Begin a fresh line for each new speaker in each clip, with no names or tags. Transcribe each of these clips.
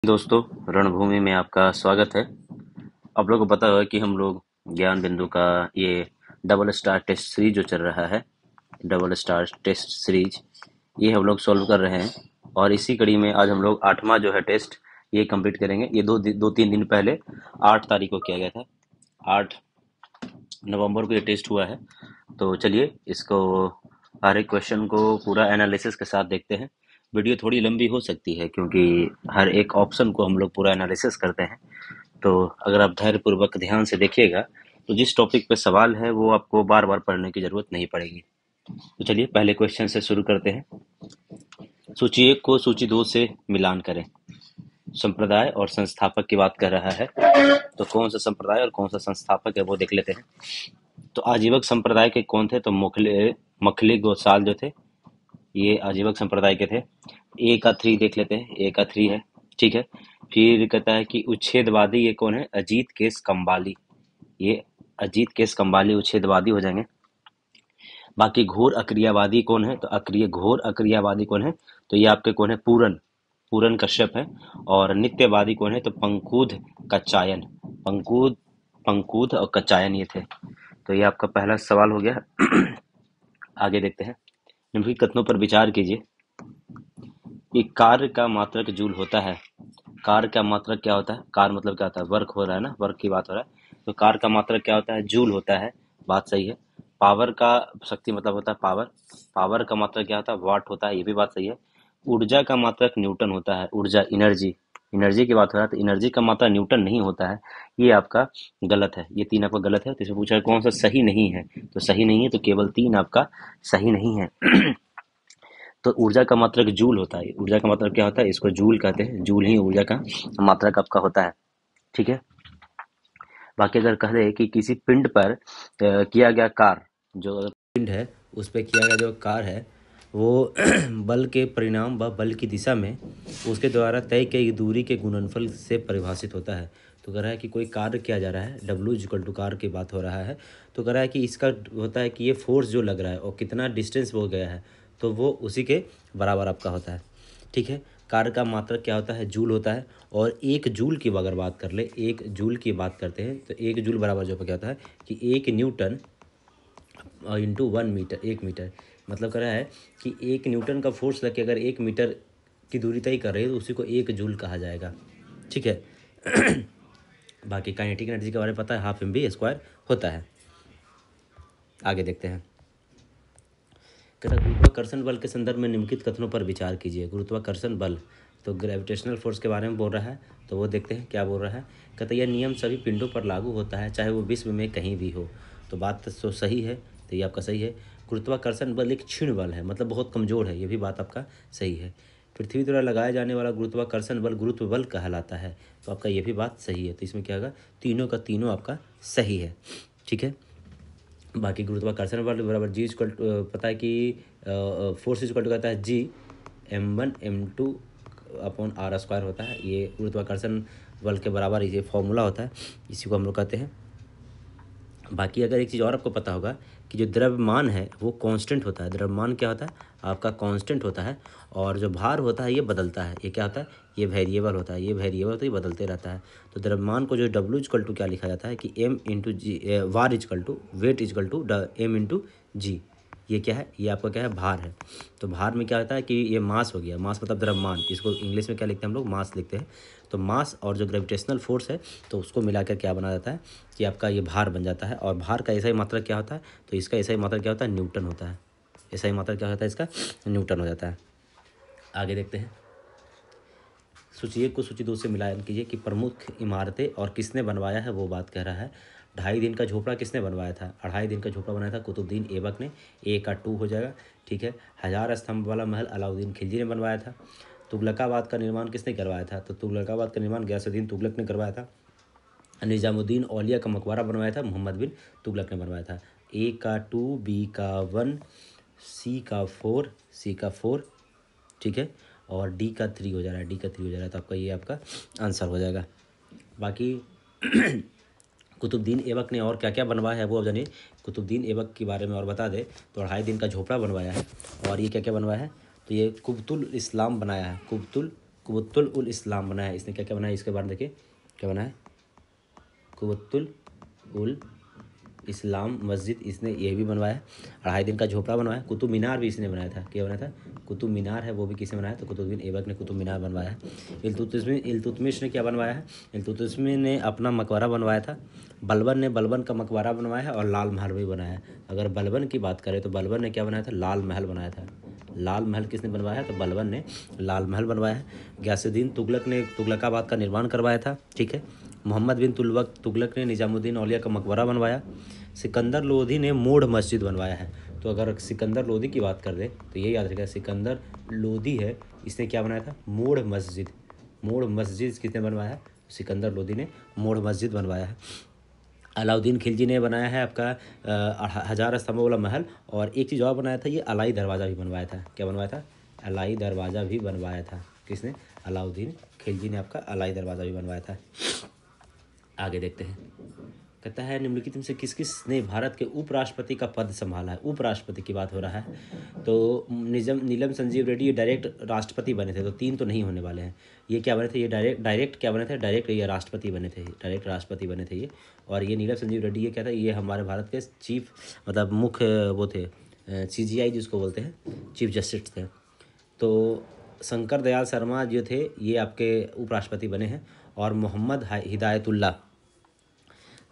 दोस्तों, रणभूमि में आपका स्वागत है। आप लोगों को पता होगा कि हम लोग ज्ञान बिंदु का ये डबल स्टार टेस्ट सीरीज जो चल रहा है, डबल स्टार टेस्ट सीरीज, ये हम लोग सॉल्व कर रहे हैं। और इसी कड़ी में आज हम लोग 8वां जो है टेस्ट ये कंप्लीट करेंगे। ये दो तीन दिन पहले 8 तारीख को किया गया था। 8 नवंबर को ये टेस्ट हुआ है। तो चलिए इसको हर एक क्वेश्चन को पूरा एनालिसिस के साथ देखते हैं। वीडियो थोड़ी लंबी हो सकती है क्योंकि हर एक ऑप्शन को हम लोग पूरा एनालिसिस करते हैं। तो अगर आप धैर्यपूर्वक ध्यान से देखिएगा तो जिस टॉपिक पे सवाल है वो आपको बार बार पढ़ने की जरूरत नहीं पड़ेगी। तो चलिए पहले क्वेश्चन से शुरू करते हैं। सूची 1 को सूची 2 से मिलान करें। संप्रदाय और संस्थापक की बात कर रहा है, तो कौन सा संप्रदाय और कौन सा संस्थापक है वो देख लेते हैं। तो आजीवक संप्रदाय के कौन थे? तो मखली गोसाल जो थे ये आजीवक संप्रदाय के थे। ए का 3 देख लेते हैं। ए का 3 है, ठीक है। फिर कहता है कि उच्छेदवादी ये कौन है? अजीत केस कंबाली। ये अजीत केस कंबाली उच्छेदवादी हो जाएंगे। बाकी घोर अक्रियावादी कौन है? तो घोर अक्रियावादी कौन है? तो ये आपके कौन है? पूरन पूरन कश्यप है। और नित्यवादी कौन है? तो पंकूद कच्चायन। पंकूद पंकूद और कच्चायन ये थे। तो ये आपका पहला सवाल हो गया। आगे देखते हैं। निम्नलिखित कथनों पर विचार कीजिए कि कार्य का मात्रक जूल होता है। कार्य का मात्रक क्या होता है? कार्य मतलब क्या होता है? वर्क हो रहा है ना, वर्क की बात हो रहा है। तो कार्य का मात्रक क्या होता है? जूल होता है। बात सही है। पावर का शक्ति मतलब होता है पावर। पावर का मात्रक क्या होता है? वाट होता है। ये भी बात सही है। ऊर्जा का मात्रक न्यूटन होता है। ऊर्जा एनर्जी एनर्जी की बात हो रहा है तो एनर्जी का मात्रा न्यूटन नहीं होता है। ये आपका गलत है। ये 3 आपका गलत है। तो इसमें पूछा है कौन सा सही नहीं है। तो सही नहीं है तो केवल 3 आपका सही नहीं है। तो ऊर्जा का मात्रक जूल होता है। ऊर्जा का मात्रक क्या होता है? इसको जूल कहते हैं। जूल ही ऊर्जा का मात्रक आपका होता है, ठीक है। बाकी अगर कह दे कि किसी पिंड पर किया गया कार्य, जो पिंड है उस पर किया गया जो कार्य है वो बल के परिणाम व बल की दिशा में उसके द्वारा तय की दूरी के गुणनफल से परिभाषित होता है। तो कह रहा है कि कोई कार्य किया जा रहा है, डब्ल्यू इक्वल टू कार्य की बात हो रहा है। तो कह रहा है कि इसका होता है कि ये फोर्स जो लग रहा है और कितना डिस्टेंस हो गया है तो वो उसी के बराबर आपका होता है, ठीक है। कार्य का मात्रक क्या होता है? जूल होता है। और 1 जूल की अगर बात कर ले, 1 जूल की बात करते हैं तो 1 जूल बराबर जो क्या होता है कि 1 न्यूटन इंटू 1 मीटर, 1 मीटर। मतलब कर रहा है कि 1 न्यूटन का फोर्स लग के अगर 1 मीटर की दूरी तय कर रही है तो उसी को 1 जूल कहा जाएगा, ठीक है। बाकी काइनेटिक एनर्जी के बारे में पता है, हाफ mv² होता है। आगे देखते हैं। गुरुत्वाकर्षण बल के संदर्भ में निम्नलिखित कथनों पर विचार कीजिए। गुरुत्वाकर्षण बल तो ग्रेविटेशनल फोर्स के बारे में बोल रहा है। तो वो देखते हैं क्या बोल रहा है। कहता है यह नियम सभी पिंडों पर लागू होता है चाहे वो विश्व में कहीं भी हो। तो बात तो सही है, तो ये आपका सही है। गुरुत्वाकर्षण बल एक क्षीण बल है, मतलब बहुत कमजोर है, ये भी बात आपका सही है। पृथ्वी द्वारा लगाया जाने वाला गुरुत्वाकर्षण बल गुरुत्व बल कहलाता है। तो आपका ये भी बात सही है। तो इसमें क्या होगा? तीनों का तीनों आपका सही है, ठीक है। बाकी गुरुत्वाकर्षण बल बराबर जी इक्वल पता है कि फोर्स इक्वल टू कहता है G m1 m2 upon r² होता है। ये गुरुत्वाकर्षण बल के बराबर ये फॉर्मूला होता है, इसी को हम लोग कहते हैं। बाकी अगर एक चीज़ और आपको पता होगा कि जो द्रव्यमान है वो कांस्टेंट होता है। द्रव्यमान क्या होता है? आपका कांस्टेंट होता है। और जो भार होता है ये बदलता है। ये क्या होता है? ये वेरिएबल होता है। ये वेरिएबल तो ये बदलते रहता है। तो द्रव्यमान को जो डब्ल्यू इक्वल टू क्या लिखा जाता है कि m इंटू जी, वार equal to weight equal to m into g. ये क्या है? ये आपका क्या है? भार है। तो भार में क्या होता है कि ये मास हो गया। मास मतलब द्रव्यमान, इसको इंग्लिश में क्या लिखते हैं हम लोग? मास लिखते हैं। तो मास और जो ग्रेविटेशनल फोर्स है तो उसको मिलाकर क्या बना जाता है कि आपका ये भार बन जाता है। और भार का ऐसा ही मात्रक क्या होता है? तो इसका ऐसा ही मात्रक क्या होता है? न्यूटन होता है। ऐसा ही मात्रक क्या होता है इसका? न्यूटन हो जाता है। आगे देखते हैं। सूची 1 को सूची 2 से मिलान कीजिए कि प्रमुख इमारतें और किसने बनवाया है वो बात कह रहा है। 2.5 दिन का झोपड़ा किसने बनवाया था? 2.5 दिन का झोपड़ा बनाया था कुतुबुद्दीन ऐबक ने। ए का 2 हो जाएगा, ठीक है। 1000 स्तंभ वाला महल अलाउद्दीन खिलजी ने बनवाया था। तुगलकाबाद का निर्माण किसने करवाया था? तो तुगलकाबाद का निर्माण गयासुद्दीन तुगलक ने करवाया था। निजामुद्दीन औलिया का मकबरा बनवाया था मोहम्मद बिन तुगलक ने बनवाया था। ए का 2, बी का 1, सी का 4, ठीक है। और डी का 3 हो जा रहा है, डी का 3 हो जा रहा है। तो आपका ये आपका आंसर हो जाएगा। बाकी कुतुबुद्दीन ऐबक ने और क्या क्या बनवाया है वो अब जानिए। कुतुबुद्दीन ऐबक के बारे में और बता दे तो 2.5 दिन का झोपड़ा बनवाया है। और ये क्या क्या बनवाया है? तो ये कुब्तुल इस्लाम बनाया है। कुब्तुल कुवत्तुल उल इस्लाम बनाया है। इसने क्या क्या बनाया इसके बारे में देखिए क्या बनाया है, कुवत्तुल उल इस्लाम मस्जिद इसने ये भी बनवाया है। 2.5 दिन का झोपड़ा बनवाया। कुतुब मीनार भी इसने बनाया था। क्या बनाया था, कुतुब मीनार है वो भी किसने बनाया, तो कुतुबुद्दीन ऐबक ने कुतुब मीनार बनवाया है। इल्तुतमिश ने क्या बनवाया है, इल्तुतमिश ने अपना मकबरा बनवाया था। बलबन ने बलबन का मकबरा बनवाया है और लाल महल भी बनाया है। अगर बलबन की बात करें तो बलबन ने क्या बनाया था, लाल महल बनाया था। लाल महल किसने बनवाया है, तो बलबन ने लाल महल बनवाया है। गयासुद्दीन तुगलक ने तुगलकाबाद का निर्माण करवाया था। ठीक है। मोहम्मद बिन तुगलक ने निजामुद्दीन औलिया का मकबरा बनवाया। सिकंदर लोधी ने मूढ़ मस्जिद बनवाया है। तो अगर सिकंदर लोधी की बात कर दे तो ये याद रखेगा, सिकंदर लोधी है इसने क्या बनाया था, मूढ़ मस्जिद। मूढ़ मस्जिद किसने बनवाया है, सिकंदर लोधी ने मूढ़ मस्जिद बनवाया है। अलाउद्दीन खिलजी ने बनाया है आपका 1000 स्तंभों वाला महल। और एक चीज़ और बनाया था, ये अलाई दरवाज़ा भी बनवाया था। क्या बनवाया था, अलाई दरवाज़ा भी बनवाया था। किसने, अलाउद्दीन खिलजी ने आपका अलाई दरवाज़ा भी बनवाया था। आगे देखते हैं, कहता है निम्नलिखित में से किस किस ने भारत के उपराष्ट्रपति का पद संभाला है। उपराष्ट्रपति की बात हो रहा है। तो नीलम संजीव रेड्डी ये डायरेक्ट राष्ट्रपति बने थे, तो 3 तो नहीं होने वाले हैं। ये क्या बने थे, ये डायरेक्ट क्या बने थे, डायरेक्ट ये राष्ट्रपति बने थे, डायरेक्ट राष्ट्रपति बने थे ये। और ये नीलम संजीव रेड्डी ये क्या था, ये हमारे भारत के चीफ मतलब मुख्य वो थे, CGI जिसको बोलते हैं, चीफ जस्टिस थे। तो शंकर दयाल शर्मा जो थे ये आपके उपराष्ट्रपति बने हैं। और मोहम्मद हिदायतुल्लाह,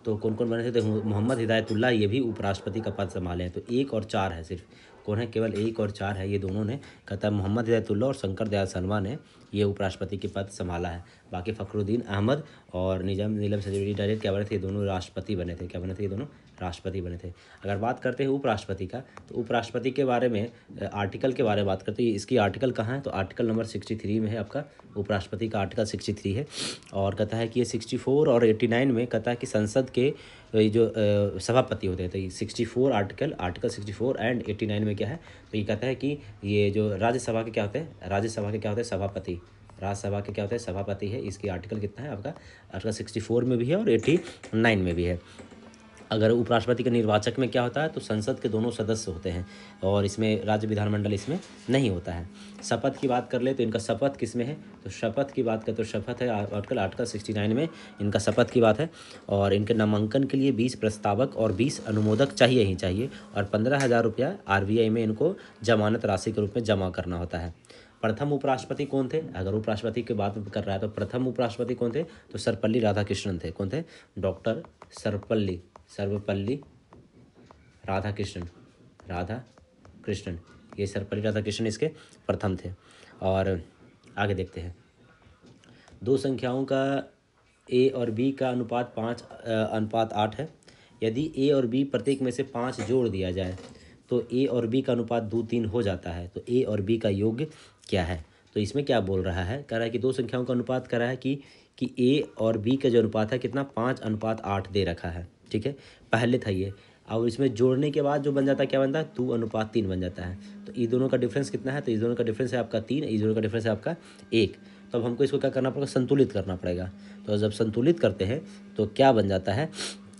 तो कौन कौन बने थे, तो मोहम्मद हिदायतुल्लाह ये भी उपराष्ट्रपति का पद संभाले हैं। तो 1 और 4 है, सिर्फ कौन है, केवल 1 और 4 है, ये दोनों ने, कहता है मोहम्मद हिदायतुल्लाह और शंकर दयाल शर्मा ने ये उपराष्ट्रपति के पद संभाला है। बाकी फ़खरुद्दीन अहमद और नीलम संजीव डायरेक्ट क्या बने थे, ये दोनों राष्ट्रपति बने थे। क्या बने थे, ये दोनों राष्ट्रपति बने थे। अगर बात करते हैं उपराष्ट्रपति का, तो उपराष्ट्रपति के बारे में आर्टिकल के बारे में बात करते हैं। इसकी आर्टिकल कहाँ है, तो आर्टिकल नंबर 63 में है आपका, उपराष्ट्रपति का आर्टिकल 63 है। और कहता है कि ये 64 और 89 में कहता है कि संसद के ये जो सभापति होते हैं, तो ये 64 आर्टिकल 64 एंड 89 में क्या है, तो ये कहता है कि ये जो राज्यसभा के क्या होते हैं, राज्यसभा के क्या होते हैं, सभापति, राज्यसभा के क्या होते हैं, सभापति है। इसकी आर्टिकल कितना है आपका, आर्टिकल 64 में भी है और 89 में भी है। अगर उपराष्ट्रपति के निर्वाचक में क्या होता है, तो संसद के दोनों सदस्य होते हैं और इसमें राज्य विधानमंडल इसमें नहीं होता है। शपथ की बात कर ले तो इनका शपथ किस में है, तो शपथ की बात करें तो शपथ है आर्टिकल 69 में इनका शपथ की बात है। और इनके नामांकन के लिए 20 प्रस्तावक और 20 अनुमोदक चाहिए ही चाहिए। और 15,000 रुपया RBI में इनको जमानत राशि के रूप में जमा करना होता है। प्रथम उपराष्ट्रपति कौन थे, अगर उपराष्ट्रपति की बात कर रहा है तो प्रथम उपराष्ट्रपति कौन थे, तो सर्वपल्ली राधाकृष्णन थे। कौन थे, डॉक्टर सर्वपल्ली राधाकृष्णन, ये सर्वपल्ली राधाकृष्णन इसके प्रथम थे। और आगे देखते हैं, 2 संख्याओं का A और B का अनुपात 5:8 है। यदि A और B प्रत्येक में से 5 जोड़ दिया जाए तो A और B का अनुपात 2:3 हो जाता है। तो A और B का योग क्या है, तो इसमें क्या बोल रहा है, कह रहा है कि 2 संख्याओं का अनुपात कह रहा है कि A और B का जो अनुपात है कितना, 5:8 दे रखा है। ठीक है, पहले था ये। अब इसमें जोड़ने के बाद जो बन जाता है, क्या बनता है, 2:3 बन जाता है। तो ये दोनों का डिफरेंस कितना है, तो इस दोनों का डिफरेंस है आपका 3, इस दोनों का डिफरेंस है आपका 1। तो अब हमको इसको क्या करना पड़ेगा, संतुलित करना पड़ेगा। तो जब संतुलित करते हैं तो क्या बन जाता है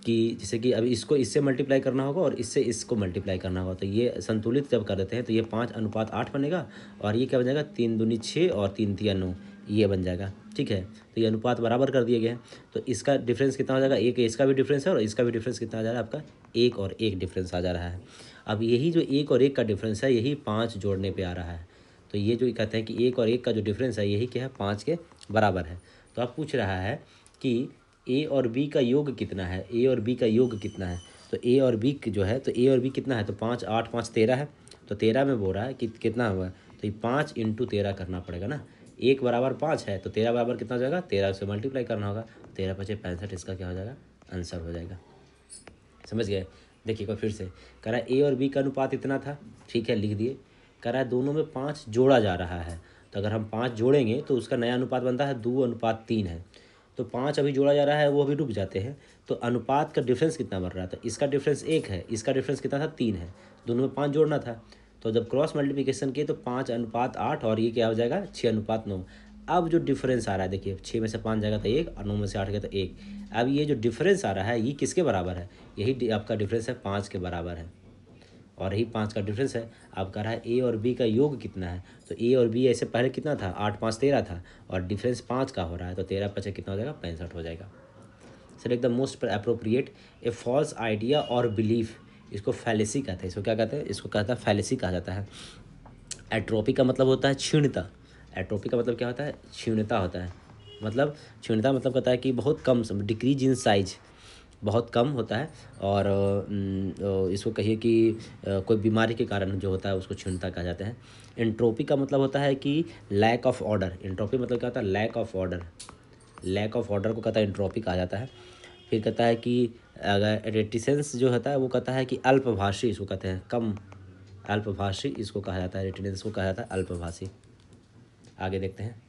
कि जैसे कि अभी इसको इससे मल्टीप्लाई करना होगा और इससे इसको मल्टीप्लाई करना होगा। तो ये संतुलित जब कर देते हैं तो ये 5:8 बनेगा। और ये क्या बन जाएगा, 3 दूनी 6 और 3 तिया 9, ये बन जाएगा। ठीक है, तो ये अनुपात बराबर कर दिए गए हैं। तो इसका डिफरेंस कितना हो जाएगा, 1, इसका भी डिफरेंस है और इसका भी डिफरेंस कितना आ जा रहा है आपका, 1 और 1 डिफरेंस आ जा रहा है। अब यही जो 1 और 1 का डिफरेंस है यही 5 जोड़ने पे आ रहा है। तो ये जो कहते हैं कि 1 और 1 का जो डिफरेंस है यही क्या है, 5 के बराबर है। तो आप पूछ रहा है कि A और B का योग कितना है, A और B का योग कितना है। तो A और B जो है, तो A और B कितना है, तो 5, 8, 5, 13 है। तो 13 में बोल रहा है कि कितना हुआ, तो ये 5 × 13 करना पड़ेगा ना। 1 बराबर 5 है तो 13 बराबर कितना हो जाएगा, 13 से मल्टीप्लाई करना होगा। 13 × 5 = 65, इसका क्या हो जाएगा, आंसर हो जाएगा। समझ गए। देखिए एक बार फिर से, कह रहा है A और B का अनुपात इतना था, ठीक है, लिख दिए। कह रहा है दोनों में 5 जोड़ा जा रहा है। तो अगर हम 5 जोड़ेंगे तो उसका नया अनुपात बनता है 2:3 है। तो 5 अभी जोड़ा जा रहा है, वो अभी रुक जाते हैं। तो अनुपात का डिफरेंस कितना बन रहा था, इसका डिफरेंस 1 है, इसका डिफरेंस कितना था, 3 है। दोनों में 5 जोड़ना था। तो जब क्रॉस मल्टीप्लिकेशन किए तो 5:8 और ये क्या हो जाएगा, 6:9। अब जो डिफरेंस आ रहा है देखिए, 6 में से 5 जाएगा तो 1 और 9 में से 8 गया तो 1। अब ये जो डिफरेंस आ रहा है ये किसके बराबर है, यही आपका डिफरेंस है 5 के बराबर है। और यही 5 का डिफरेंस है। आप कह रहा है ए और बी का योग कितना है, तो ए और बी ऐसे पहले कितना था, 8 5 13 था, और डिफरेंस 5 का हो रहा है, तो 13 5 कितना हो जाएगा, 65 हो जाएगा। Select the most appropriate. A false idea और बिलीफ, इसको फैलेसी कहते हैं। इसको क्या कहते हैं, इसको कहता है फैलेसी कहा जाता है। एट्रोपी का मतलब होता है क्षीणता। एट्रोपी का मतलब क्या होता है, क्षीणता होता है। मतलब क्षीणता मतलब कहता है कि बहुत कम, डिक्रीज इन साइज, बहुत कम होता है। और इसको कहिए कि कोई बीमारी के कारण जो होता है उसको क्षीणता कहा जाता है। एंट्रोपी का मतलब होता है कि लैक ऑफ ऑर्डर। एंट्रोपी मतलब क्या होता है, lack of order. Lack of order को कहता है एंट्रोपी कहा जाता है। फिर कहता है कि अगर रेटिसेंस जो होता है वो कहता है कि अल्पभाषी, इसको कहते हैं कम अल्पभाषी, इसको कहा जाता है, रेटिनेंस को कहा जाता है अल्पभाषी। आगे देखते हैं।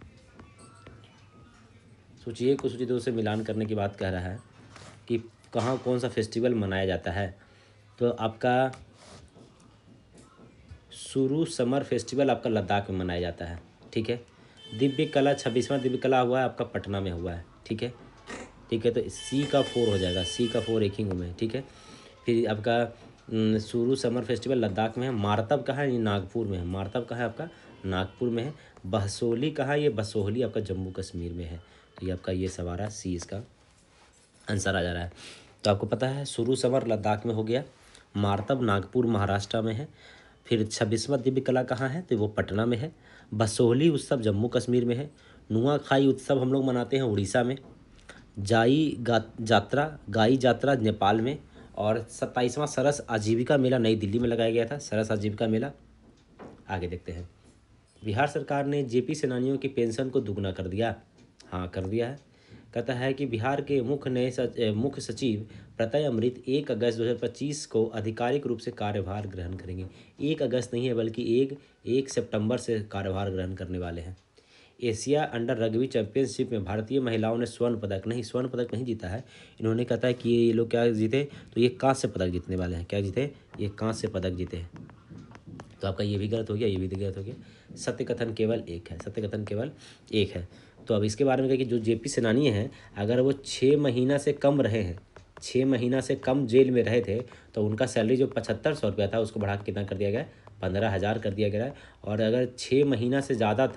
सूची 1 को सूची 2 से मिलान करने की बात कह रहा है कि कहाँ कौन सा फेस्टिवल मनाया जाता है। तो आपका सुरु समर फेस्टिवल आपका लद्दाख में मनाया जाता है, ठीक है। दिव्य कला 26वां दिव्य कला हुआ है आपका पटना में हुआ है, ठीक है। ठीक है, तो सी का 4 हो जाएगा, सी का 4 एक ही में, ठीक है। फिर आपका सुरु समर फेस्टिवल लद्दाख में है। मारतब कहाँ है, ये नागपुर में है। मारतब कहाँ है आपका, नागपुर में है। बहसोली कहाँ है, ये बसोहली आपका जम्मू कश्मीर में है। तो ये आपका ये सवाल है, सी इसका आंसर आ जा रहा है। तो आपको पता है सुरु समर लद्दाख में हो गया, मारतब नागपुर महाराष्ट्र में है। फिर 26वां दिव्य कला कहाँ है, तो वो पटना में है। बसोहली उत्सव जम्मू कश्मीर में है। नुआखाई उत्सव हम लोग मनाते हैं उड़ीसा में। गाई जात्रा नेपाल में। और 27वां सरस आजीविका मेला नई दिल्ली में लगाया गया था, सरस आजीविका मेला। आगे देखते हैं। बिहार सरकार ने जेपी सेनानियों की पेंशन को दुगना कर दिया। हाँ, कर दिया है। कहता है कि बिहार के मुख्य सचिव प्रत्यय अमृत 1 अगस्त 2025 को आधिकारिक रूप से कार्यभार ग्रहण करेंगे। 1 अगस्त नहीं है बल्कि 1 सितंबर से कार्यभार ग्रहण करने वाले हैं। एशिया अंडर रग्बी चैंपियनशिप में भारतीय महिलाओं ने स्वर्ण पदक नहीं जीता है। इन्होंने कहता है कि ये लोग क्या जीते, तो ये कांस्य पदक जीतने वाले हैं। क्या जीते, ये कांस्य पदक जीते हैं। तो आपका ये भी गलत हो गया, ये भी गलत हो गया। सत्य कथन केवल एक है, सत्य कथन केवल एक है। तो अब इसके बारे में कहा कि जो जेपी सेनानी हैं, अगर वो 6 महीना से कम रहे हैं, 6 महीना से कम जेल में रहे थे, तो उनका सैलरी जो 7500 रुपया था उसको बढ़ा के कितना कर दिया गया, 15,000 कर दिया गया है। और अगर 6 महीना से ज़्यादा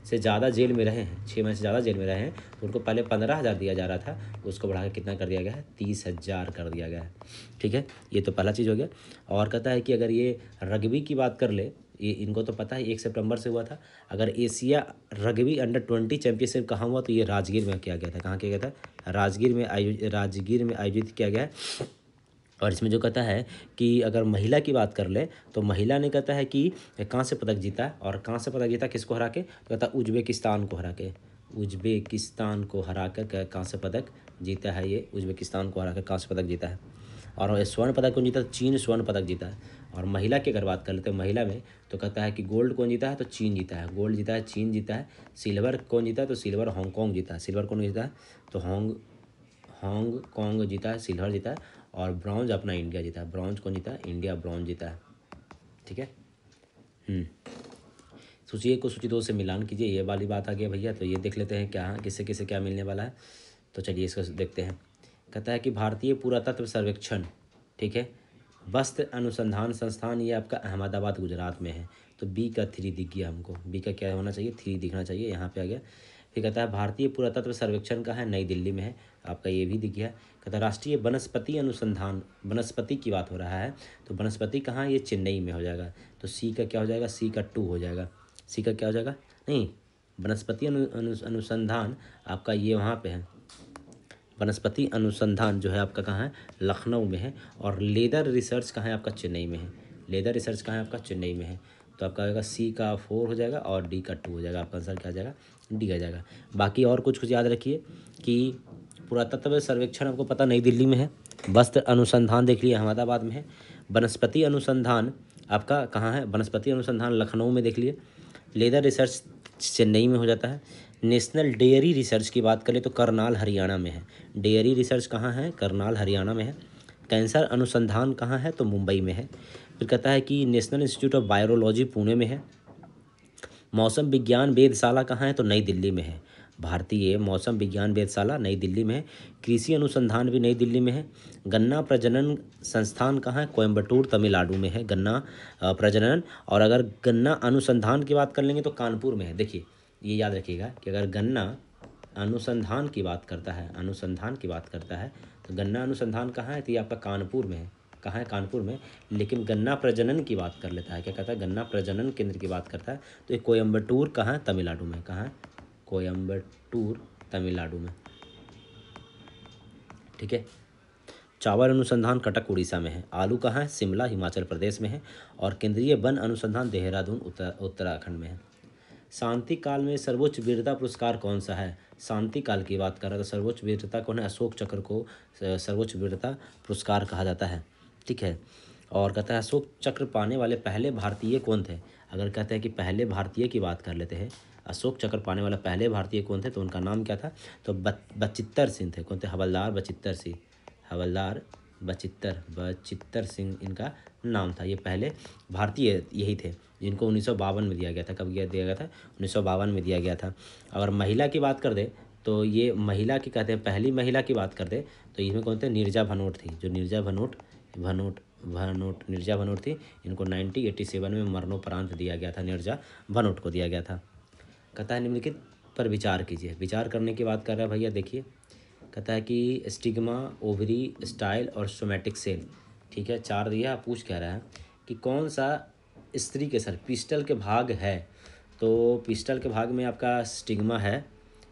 से ज़्यादा जेल में रहे हैं, 6 महीने से ज़्यादा जेल में रहे हैं, तो उनको पहले 15,000 दिया जा रहा था, उसको बढ़ा के कितना कर दिया गया है, 30,000 कर दिया गया है, ठीक है। ये तो पहला चीज़ हो गया। और कहता है कि अगर ये रग्बी की बात कर ले, ये इनको तो पता है 1 सितंबर से हुआ था। अगर एशिया रग्बी अंडर 20 चैंपियनशिप कहाँ हुआ, तो ये राजगीर में किया गया था। कहाँ किया गया था, राजगीर में आयोजित किया गया है। और इसमें जो कहता है कि अगर महिला की बात कर ले, तो महिला ने कहता है कि कांस्य पदक जीता। और कांस्य पदक जीता किसको हरा के, तो कहता है उज्बेकिस्तान को हरा के, उज्बेकिस्तान को हरा कर कांस्य पदक जीता है। ये उज्बेकिस्तान को हरा कर कांस्य पदक जीता है। और स्वर्ण पदक कौन जीता, चीन स्वर्ण पदक जीता है। और महिला की अगर बात कर लेते हैं, महिला में तो कहता है कि गोल्ड कौन जीता है, तो चीन जीता है, गोल्ड जीता है, चीन जीता है। सिल्वर कौन जीता है, तो सिल्वर हांगकांग जीता है। सिल्वर कौन जीता है, तो हांगकांग जीता है, सिल्वर जीता है। और ब्रॉन्ज अपना इंडिया जीता है। ब्रॉन्ज कौन जीता है, इंडिया ब्रॉन्ज जीता है, ठीक है। सूची 1 को सूची 2 से मिलान कीजिए, ये वाली बात आ गया भैया। तो ये देख लेते हैं क्या किससे किससे क्या मिलने वाला है। तो चलिए इसको देखते हैं। कहता है कि भारतीय पुरातत्व सर्वेक्षण, ठीक है, वस्त्र अनुसंधान संस्थान, ये आपका अहमदाबाद गुजरात में है। तो बी का 3 दिख गया हमको, बी का क्या होना चाहिए, 3 दिखना चाहिए, यहाँ पे आ गया। फिर कहता है भारतीय पुरातत्व सर्वेक्षण का है, नई दिल्ली में है, आपका ये भी दिख गया। कहता है राष्ट्रीय वनस्पति अनुसंधान, वनस्पति की बात हो रहा है, तो वनस्पति कहाँ, ये चेन्नई में हो जाएगा। तो सी का क्या हो जाएगा, सी का 2 हो जाएगा। सी का क्या हो जाएगा, नहीं, वनस्पति अनुसंधान आपका ये वहाँ पे है। वनस्पति अनुसंधान जो है आपका कहाँ है, लखनऊ में है। और लेदर रिसर्च कहाँ है, आपका चेन्नई में है। लेदर रिसर्च कहाँ है, आपका चेन्नई में है। तो आपका आएगा सी का 4 हो जाएगा और डी का 2 हो जाएगा। आपका आंसर क्या आ जाएगा, डी आ जाएगा। बाकी और कुछ याद रखिए कि पुरातत्व सर्वेक्षण आपको पता नई दिल्ली में है, वस्त्र अनुसंधान देख लिए अहमदाबाद में है, वनस्पति अनुसंधान आपका कहाँ है, वनस्पति अनुसंधान लखनऊ में देख लिए, लेदर रिसर्च चेन्नई में हो जाता है। नेशनल डेयरी रिसर्च की बात करें तो करनाल हरियाणा में है। डेयरी रिसर्च कहाँ है, करनाल हरियाणा में है। कैंसर अनुसंधान कहाँ है, तो मुंबई में है। फिर कहता है कि national institute of virology Pune में है। मौसम विज्ञान वेधशाला कहाँ है, तो नई दिल्ली में है। भारतीय मौसम विज्ञान वेधशाला नई दिल्ली में है। कृषि अनुसंधान भी नई दिल्ली में है। गन्ना प्रजनन संस्थान कहाँ है? कोयम्बटूर तमिलनाडु में है गन्ना प्रजनन। और अगर गन्ना अनुसंधान की बात कर लेंगे तो कानपुर में है। देखिए ये याद रखिएगा कि अगर गन्ना अनुसंधान की बात करता है, अनुसंधान की बात करता है तो गन्ना अनुसंधान कहाँ है? तो ये आपका कानपुर में है। कहाँ है? कानपुर में। लेकिन गन्ना प्रजनन की बात कर लेता है, क्या कहता है? गन्ना प्रजनन केंद्र की बात करता है तो ये कोयम्बटूर कहाँ है? तमिलनाडु में। कहाँ है? कोयम्बटूर तमिलनाडु में। ठीक है। चावल अनुसंधान कटक उड़ीसा में है। आलू कहाँ है? शिमला हिमाचल प्रदेश में है। और केंद्रीय वन अनुसंधान देहरादून उत्तराखंड में है। शांति काल में सर्वोच्च वीरता पुरस्कार कौन सा है? शांति काल की बात कर रहा था, सर्वोच्च वीरता कौन है? अशोक चक्र को सर्वोच्च वीरता पुरस्कार कहा जाता है। ठीक है। और कहता है अशोक चक्र पाने वाले पहले भारतीय कौन थे? अगर कहते हैं कि पहले भारतीय की बात कर लेते हैं, अशोक चक्र पाने वाला पहले भारतीय कौन थे, तो उनका नाम क्या था? तो बचित्तर सिंह थे। कौन थे? हवलदार बचित्तर सिंह। हवलदार बचित्तर सिंह इनका नाम था। ये पहले भारतीय यही थे जिनको 1952 में दिया गया था। कब दिया गया था? 1952 में दिया गया था। अगर महिला की बात कर दे तो ये महिला की कहते हैं, पहली महिला की बात कर दे तो इसमें कौन थे? नीरजा भनोट थी। जो नीरजा नीरजा भनोट थी। इनको 1987 में मरणोपरांत दिया गया था। नीरजा भनोट को दिया गया था। कहता है निम्नलिखित पर विचार कीजिए। विचार करने की बात कर रहा है भैया। देखिए कहता है कि स्टिग्मा, ओवरी, स्टाइल और सोमैटिक सेल। ठीक है, 4 दिया। पूछ कह रहा है कि कौन सा स्त्री के सर पिस्टल के भाग है? तो पिस्टल के भाग में आपका स्टिग्मा है।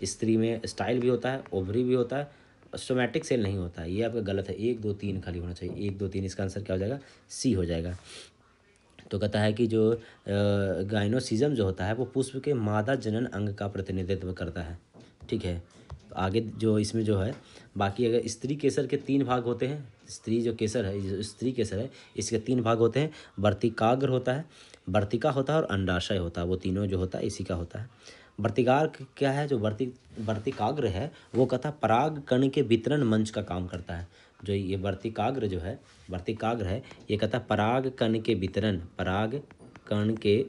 स्त्री में स्टाइल भी होता है, ओवरी भी होता है, सोमैटिक सेल नहीं होता है। ये आपका गलत है। 1 2 3 खाली होना चाहिए। 1 2 3 इसका आंसर क्या हो जाएगा? सी हो जाएगा। तो कहता है कि जो गाइनोसिज्म जो होता है वो पुष्प के मादा जनन अंग का प्रतिनिधित्व करता है। ठीक है। आगे जो इसमें जो है बाकी, अगर स्त्री केसर के 3 भाग होते हैं। स्त्री जो केसर है, जो स्त्री केसर है, इसके 3 भाग होते हैं। वर्तिकाग्र होता है, वर्तिका होता है और अंडाशय होता है। वो तीनों जो होता है इसी का होता है। वर्तिकाग्र क्या है? जो वर्तिकाग्र है वो कहता है पराग कण के वितरण मंच का काम करता है। जो ये वर्तिकाग्र जो है, वर्तिकाग्र है, ये कहता है पराग कण के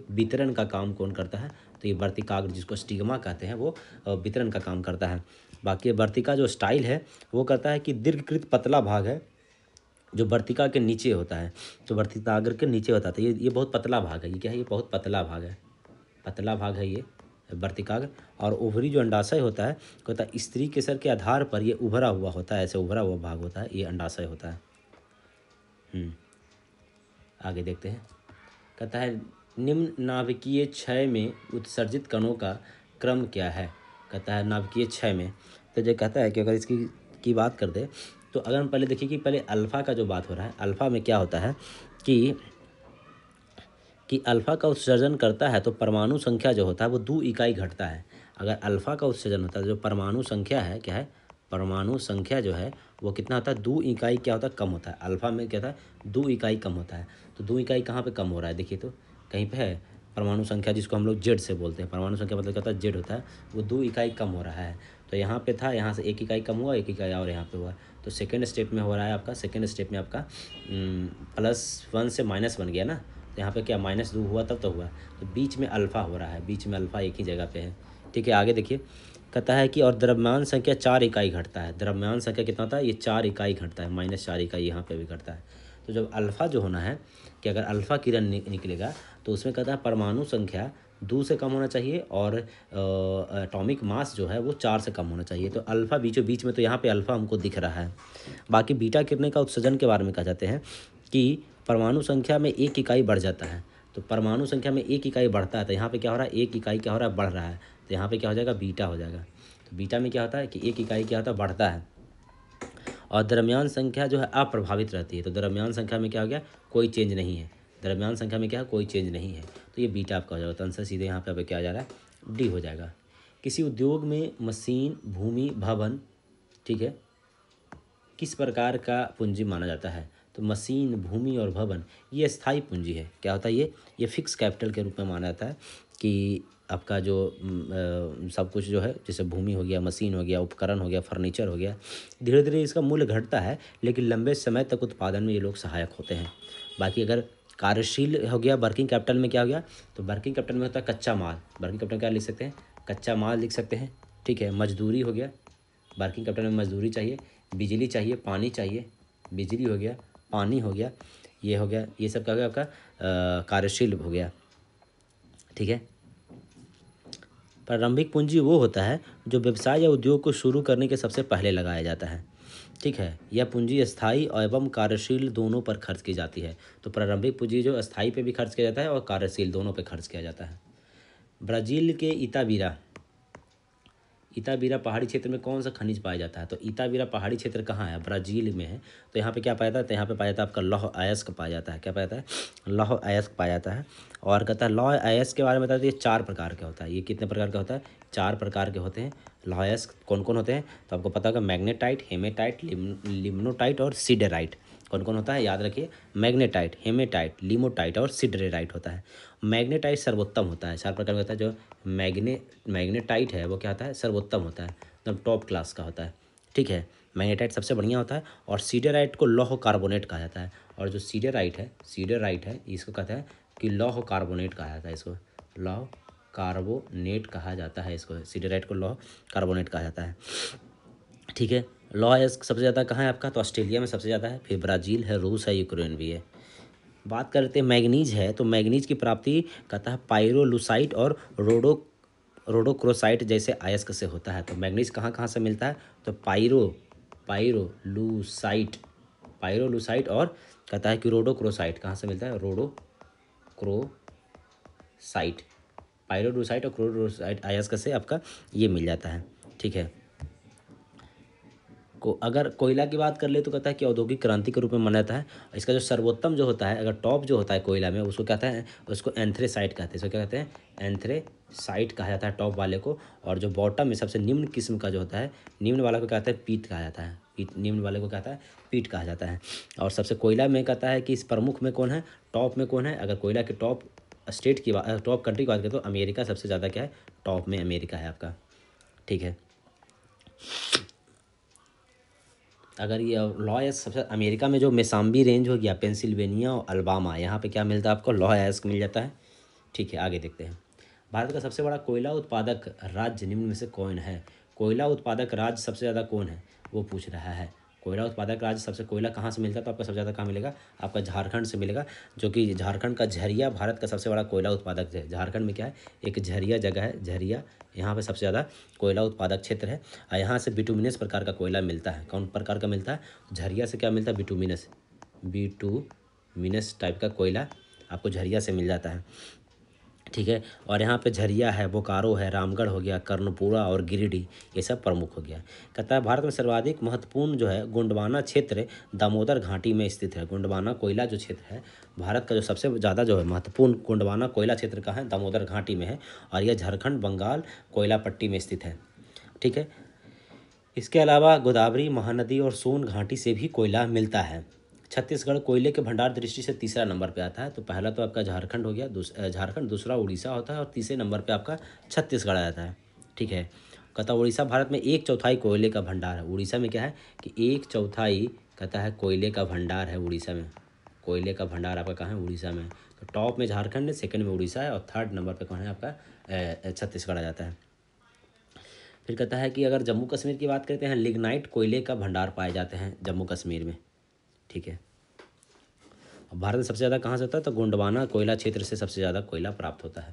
वितरण का काम कौन करता है? तो ये वर्तिकाग्र, जिसको स्टिग्मा कहते हैं, वो वितरण का काम करता है। बाकी वर्तिका जो स्टाइल है वो कहता है कि दीर्घकृत पतला भाग है जो वर्तिका के नीचे होता है। तो वर्तिकाग्र के नीचे होता है। तो ये बहुत पतला भाग है। ये क्या है? ये बहुत पतला भाग है। पतला भाग है ये वर्तिकाग्र। और ओवरी जो अंडाशय होता है, कहता है स्त्री केसर के आधार पर ये उभरा हुआ होता है। ऐसे उभरा हुआ भाग होता है, ये अंडाशय होता है। आगे देखते हैं। कहता है निम्न नाभिकीय क्षय में उत्सर्जित कणों का क्रम क्या है? कहता है नाभिकीय क्षय में। तो जो कहता है कि अगर इसकी बात कर दे तो अगर हम पहले देखिए कि पहले अल्फ़ा का जो बात हो रहा है, अल्फ़ा में क्या होता है कि अल्फ़ा का उत्सर्जन करता है तो परमाणु संख्या जो होता है वो 2 इकाई घटता है। अगर अल्फ़ा का उत्सर्जन होता है, जो परमाणु संख्या है, क्या है? परमाणु संख्या जो है वो कितना होता है? 2 इकाई क्या होता है? कम होता है। अल्फ़ा में क्या होता है? 2 इकाई कम होता है। तो 2 इकाई कहाँ पे कम हो रहा है? देखिए तो कहीं पे है परमाणु संख्या, जिसको हम लोग जेड से बोलते हैं। परमाणु संख्या मतलब क्या होता है? जेड होता है। वो 2 इकाई कम हो रहा है। तो यहाँ पे था, यहाँ से 1 इकाई कम हुआ, 1 इकाई और यहाँ पे हुआ। तो सेकेंड स्टेप में हो रहा है आपका, सेकेंड स्टेप में आपका +1 से -1 गया ना। तो यहाँ पे क्या -2 हुआ तब तो हुआ। तो बीच में अल्फ़ा हो रहा है, बीच में अल्फ़ा एक ही जगह पे है। ठीक है, आगे देखिए। कहता है कि और द्रव्यमान संख्या 4 इकाई घटता है। द्रव्यमान संख्या कितना होता है? ये 4 इकाई घटता है, -4 इकाई यहाँ पे भी घटता है। तो जब अल्फ़ा जो होना है कि अगर अल्फ़ा किरण निकलेगा तो उसमें कहता है परमाणु संख्या 2 से कम होना चाहिए और एटॉमिक मास जो है वो 4 से कम होना चाहिए। तो अल्फ़ा बीचों बीच में, तो यहाँ पे अल्फ़ा हमको दिख रहा है। बाकी बीटा किरणें का उत्सर्जन के बारे में कहा जाते हैं कि परमाणु संख्या में 1 इकाई बढ़ जाता है। तो परमाणु संख्या में 1 इकाई बढ़ता है तो यहाँ पे क्या हो रहा है? 1 इकाई क्या हो रहा है? बढ़ रहा है। तो यहाँ पे क्या हो जाएगा? बीटा हो जाएगा। तो बीटा में क्या होता है कि 1 इकाई क्या होता है? बढ़ता है। और द्रव्यमान संख्या जो है अप्रभावित रहती है। तो द्रव्यमान संख्या में क्या हो गया? कोई चेंज नहीं है। द्रव्यमान संख्या में क्या है? कोई चेंज नहीं है। तो ये बीटा आपका हो जाएगा। तो आंसर सीधे यहाँ पे अब क्या आ जा रहा है? डी हो जाएगा। किसी उद्योग में मशीन, भूमि, भवन, ठीक है, किस प्रकार का पूंजी माना जाता है? तो मशीन, भूमि और भवन ये स्थायी पूंजी है। क्या होता है ये फिक्स कैपिटल के रूप में माना जाता है कि आपका जो सब कुछ जो है, जैसे भूमि हो गया, मशीन हो गया, उपकरण हो गया, फर्नीचर हो गया, धीरे धीरे इसका मूल्य घटता है लेकिन लंबे समय तक उत्पादन में ये लोग सहायक होते हैं। बाकी अगर कार्यशील हो गया, वर्किंग कैपिटल में क्या हो गया? तो वर्किंग कैपिटल में होता है कच्चा माल। वर्किंग कैपिटल क्या लिख सकते हैं? कच्चा माल लिख सकते हैं। ठीक है। मजदूरी हो गया, वर्किंग कैपिटल में मजदूरी चाहिए, बिजली चाहिए, पानी चाहिए, बिजली हो गया, पानी हो गया, ये हो गया, ये सब क्या हो गया आपका कार्यशील हो गया। ठीक है। प्रारंभिक पूंजी वो होता है जो व्यवसाय या उद्योग को शुरू करने के सबसे पहले लगाया जाता है। ठीक है। यह पूंजी स्थायी एवं कार्यशील दोनों पर खर्च की जाती है। तो प्रारंभिक पूंजी जो स्थायी पे भी खर्च किया जाता है और कार्यशील दोनों पे खर्च किया जाता है। ब्राज़ील के इताबीरा पहाड़ी क्षेत्र में कौन सा खनिज पाया जाता है? तो इताबीरा पहाड़ी क्षेत्र कहाँ है? ब्राज़ील में है। तो यहाँ पे क्या पाया जाता है? तो यहाँ पे पाया जाता है आपका लौह अयस्क पाया जाता है। क्या पाया जाता है? लौह अयस्क पाया जाता है। और कहता है लौह अयस्क के बारे में बताते हैं, ये 4 प्रकार का होता है। ये कितने प्रकार का होता है? 4 प्रकार के होते हैं लौह अयस्क। कौन कौन होते हैं? तो आपको पता होगा, मैग्नेटाइट, हेमेटाइट, लिम्नोटाइट और सिडेराइट। कौन कौन होता है? याद रखिए, मैग्नेटाइट, हेमेटाइट, लिमोटाइट और सिडरेराइट होता है। मैग्नेटाइट सर्वोत्तम होता है। 4 प्रकार का होता है। जो मैग्नेटाइट है वो क्या होता है? सर्वोत्तम होता है, एकदम टॉप क्लास का होता है। ठीक है। मैग्नेटाइट सबसे बढ़िया होता है। और सीडेराइट को लौह कार्बोनेट कहा जाता है। और जो सीडेराइट है इसको कहता है कि लौह कार्बोनेट कहा जाता है। इसको लौह कार्बोनेट कहा जाता है। इसको सीडेराइट को लौह कार्बोनेट कहा जाता है। ठीक है। लौह अयस्क सबसे ज़्यादा कहाँ है आपका? तो ऑस्ट्रेलिया में सबसे ज़्यादा है, फिर ब्राज़ील है, रूस है, यूक्रेन भी है। बात करते हैं मैग्नीज है, तो मैग्नीज की प्राप्ति कहता है पाइरोलुसाइट और रोडोक्रोसाइट जैसे अयस्क से होता है। तो मैग्नीज कहाँ कहाँ से मिलता है? तो पाइरोलुसाइट पाइरोलुसाइट और कहता है कि रोडोक्रोसाइट कहाँ से मिलता है? रोडोक्रोसाइट, पाइरोलुसाइट और क्रोडोसाइट अयस्क से आपका ये मिल जाता है। ठीक है। को अगर कोयला की बात कर ले तो कहता है कि औद्योगिक क्रांति के रूप में माना जाता है। इसका जो सर्वोत्तम जो होता है, अगर टॉप जो होता है कोयला में, उसको कहता है, उसको एंथ्रेसाइट कहते हैं। इसको क्या कहते हैं? एंथ्रेसाइट कहा जाता है टॉप वाले को। और जो बॉटम में सबसे निम्न किस्म का जो होता है, निम्न वाला को कहता है पीट कहा जाता है। निम्न वाले को कहता है पीट कहा जाता है। और सबसे कोयला में कहता है कि इस प्रमुख में कौन है, टॉप में कौन है? अगर कोयला के टॉप स्टेट की बात, टॉप कंट्री की बात करें तो अमेरिका सबसे ज़्यादा क्या है? टॉप में अमेरिका है आपका। ठीक है। अगर ये लॉ अयस्क सबसे अमेरिका में जो मेसाम्बी रेंज हो गया, पेंसिल्वेनिया और अल्बामा, यहाँ पे क्या मिलता है आपको? लॉ अयस्क मिल जाता है। ठीक है। आगे देखते हैं। भारत का सबसे बड़ा कोयला उत्पादक राज्य निम्न में से कौन है? कोयला उत्पादक राज्य सबसे ज़्यादा कौन है वो पूछ रहा है। कोयला उत्पादक राज्य सबसे कोयला कहाँ से मिलता है? तो आपका सबसे ज़्यादा कहाँ मिलेगा? आपका झारखंड से मिलेगा, जो कि झारखंड का झरिया भारत का सबसे बड़ा कोयला उत्पादक है। झारखंड में क्या है? एक झरिया जगह है, झरिया, यहाँ पे सबसे ज़्यादा कोयला उत्पादक क्षेत्र है। और यहाँ से बिटुमिनस प्रकार का कोयला मिलता है। कौन प्रकार का मिलता है? झरिया से क्या मिलता है? बिटुमिनस टाइप का कोयला आपको झरिया से मिल जाता है। ठीक है। और यहाँ पे झरिया है, बोकारो है, रामगढ़ हो गया, कर्णपुरा और गिरिडीह, ये सब प्रमुख हो गया। कहता है भारत में सर्वाधिक महत्वपूर्ण जो है गोंडवाना क्षेत्र दामोदर घाटी में स्थित है। गोंडवाना कोयला जो क्षेत्र है, भारत का जो सबसे ज़्यादा जो है महत्वपूर्ण गोंडवाना कोयला क्षेत्र का है, दामोदर घाटी में है। और यह झारखंड बंगाल कोयला पट्टी में स्थित है। ठीक है। इसके अलावा गोदावरी महानदी और सोन घाटी से भी कोयला मिलता है। छत्तीसगढ़ कोयले के भंडार दृष्टि से तीसरा नंबर पे आता है। तो पहला तो आपका झारखंड हो गया, झारखंड, दूसरा उड़ीसा होता है और तीसरे नंबर पे आपका छत्तीसगढ़ आता है। ठीक है। कहता उड़ीसा भारत में 1/4 कोयले का भंडार है। उड़ीसा में क्या है कि 1/4 कहता है कोयले का भंडार है उड़ीसा में। कोयले का भंडार आपका कहाँ है? उड़ीसा में। तो टॉप में झारखंड है, सेकंड में उड़ीसा है और थर्ड नंबर पे कौन है आपका? छत्तीसगढ़ आ जाता है। फिर कहता है कि अगर जम्मू कश्मीर की बात करते हैं, लिग्नाइट कोयले का भंडार पाए जाते हैं जम्मू कश्मीर में। ठीक है। अब भारत में सबसे ज़्यादा कहाँ से होता है? तो गोंडवाना कोयला क्षेत्र से सबसे ज़्यादा कोयला प्राप्त होता है।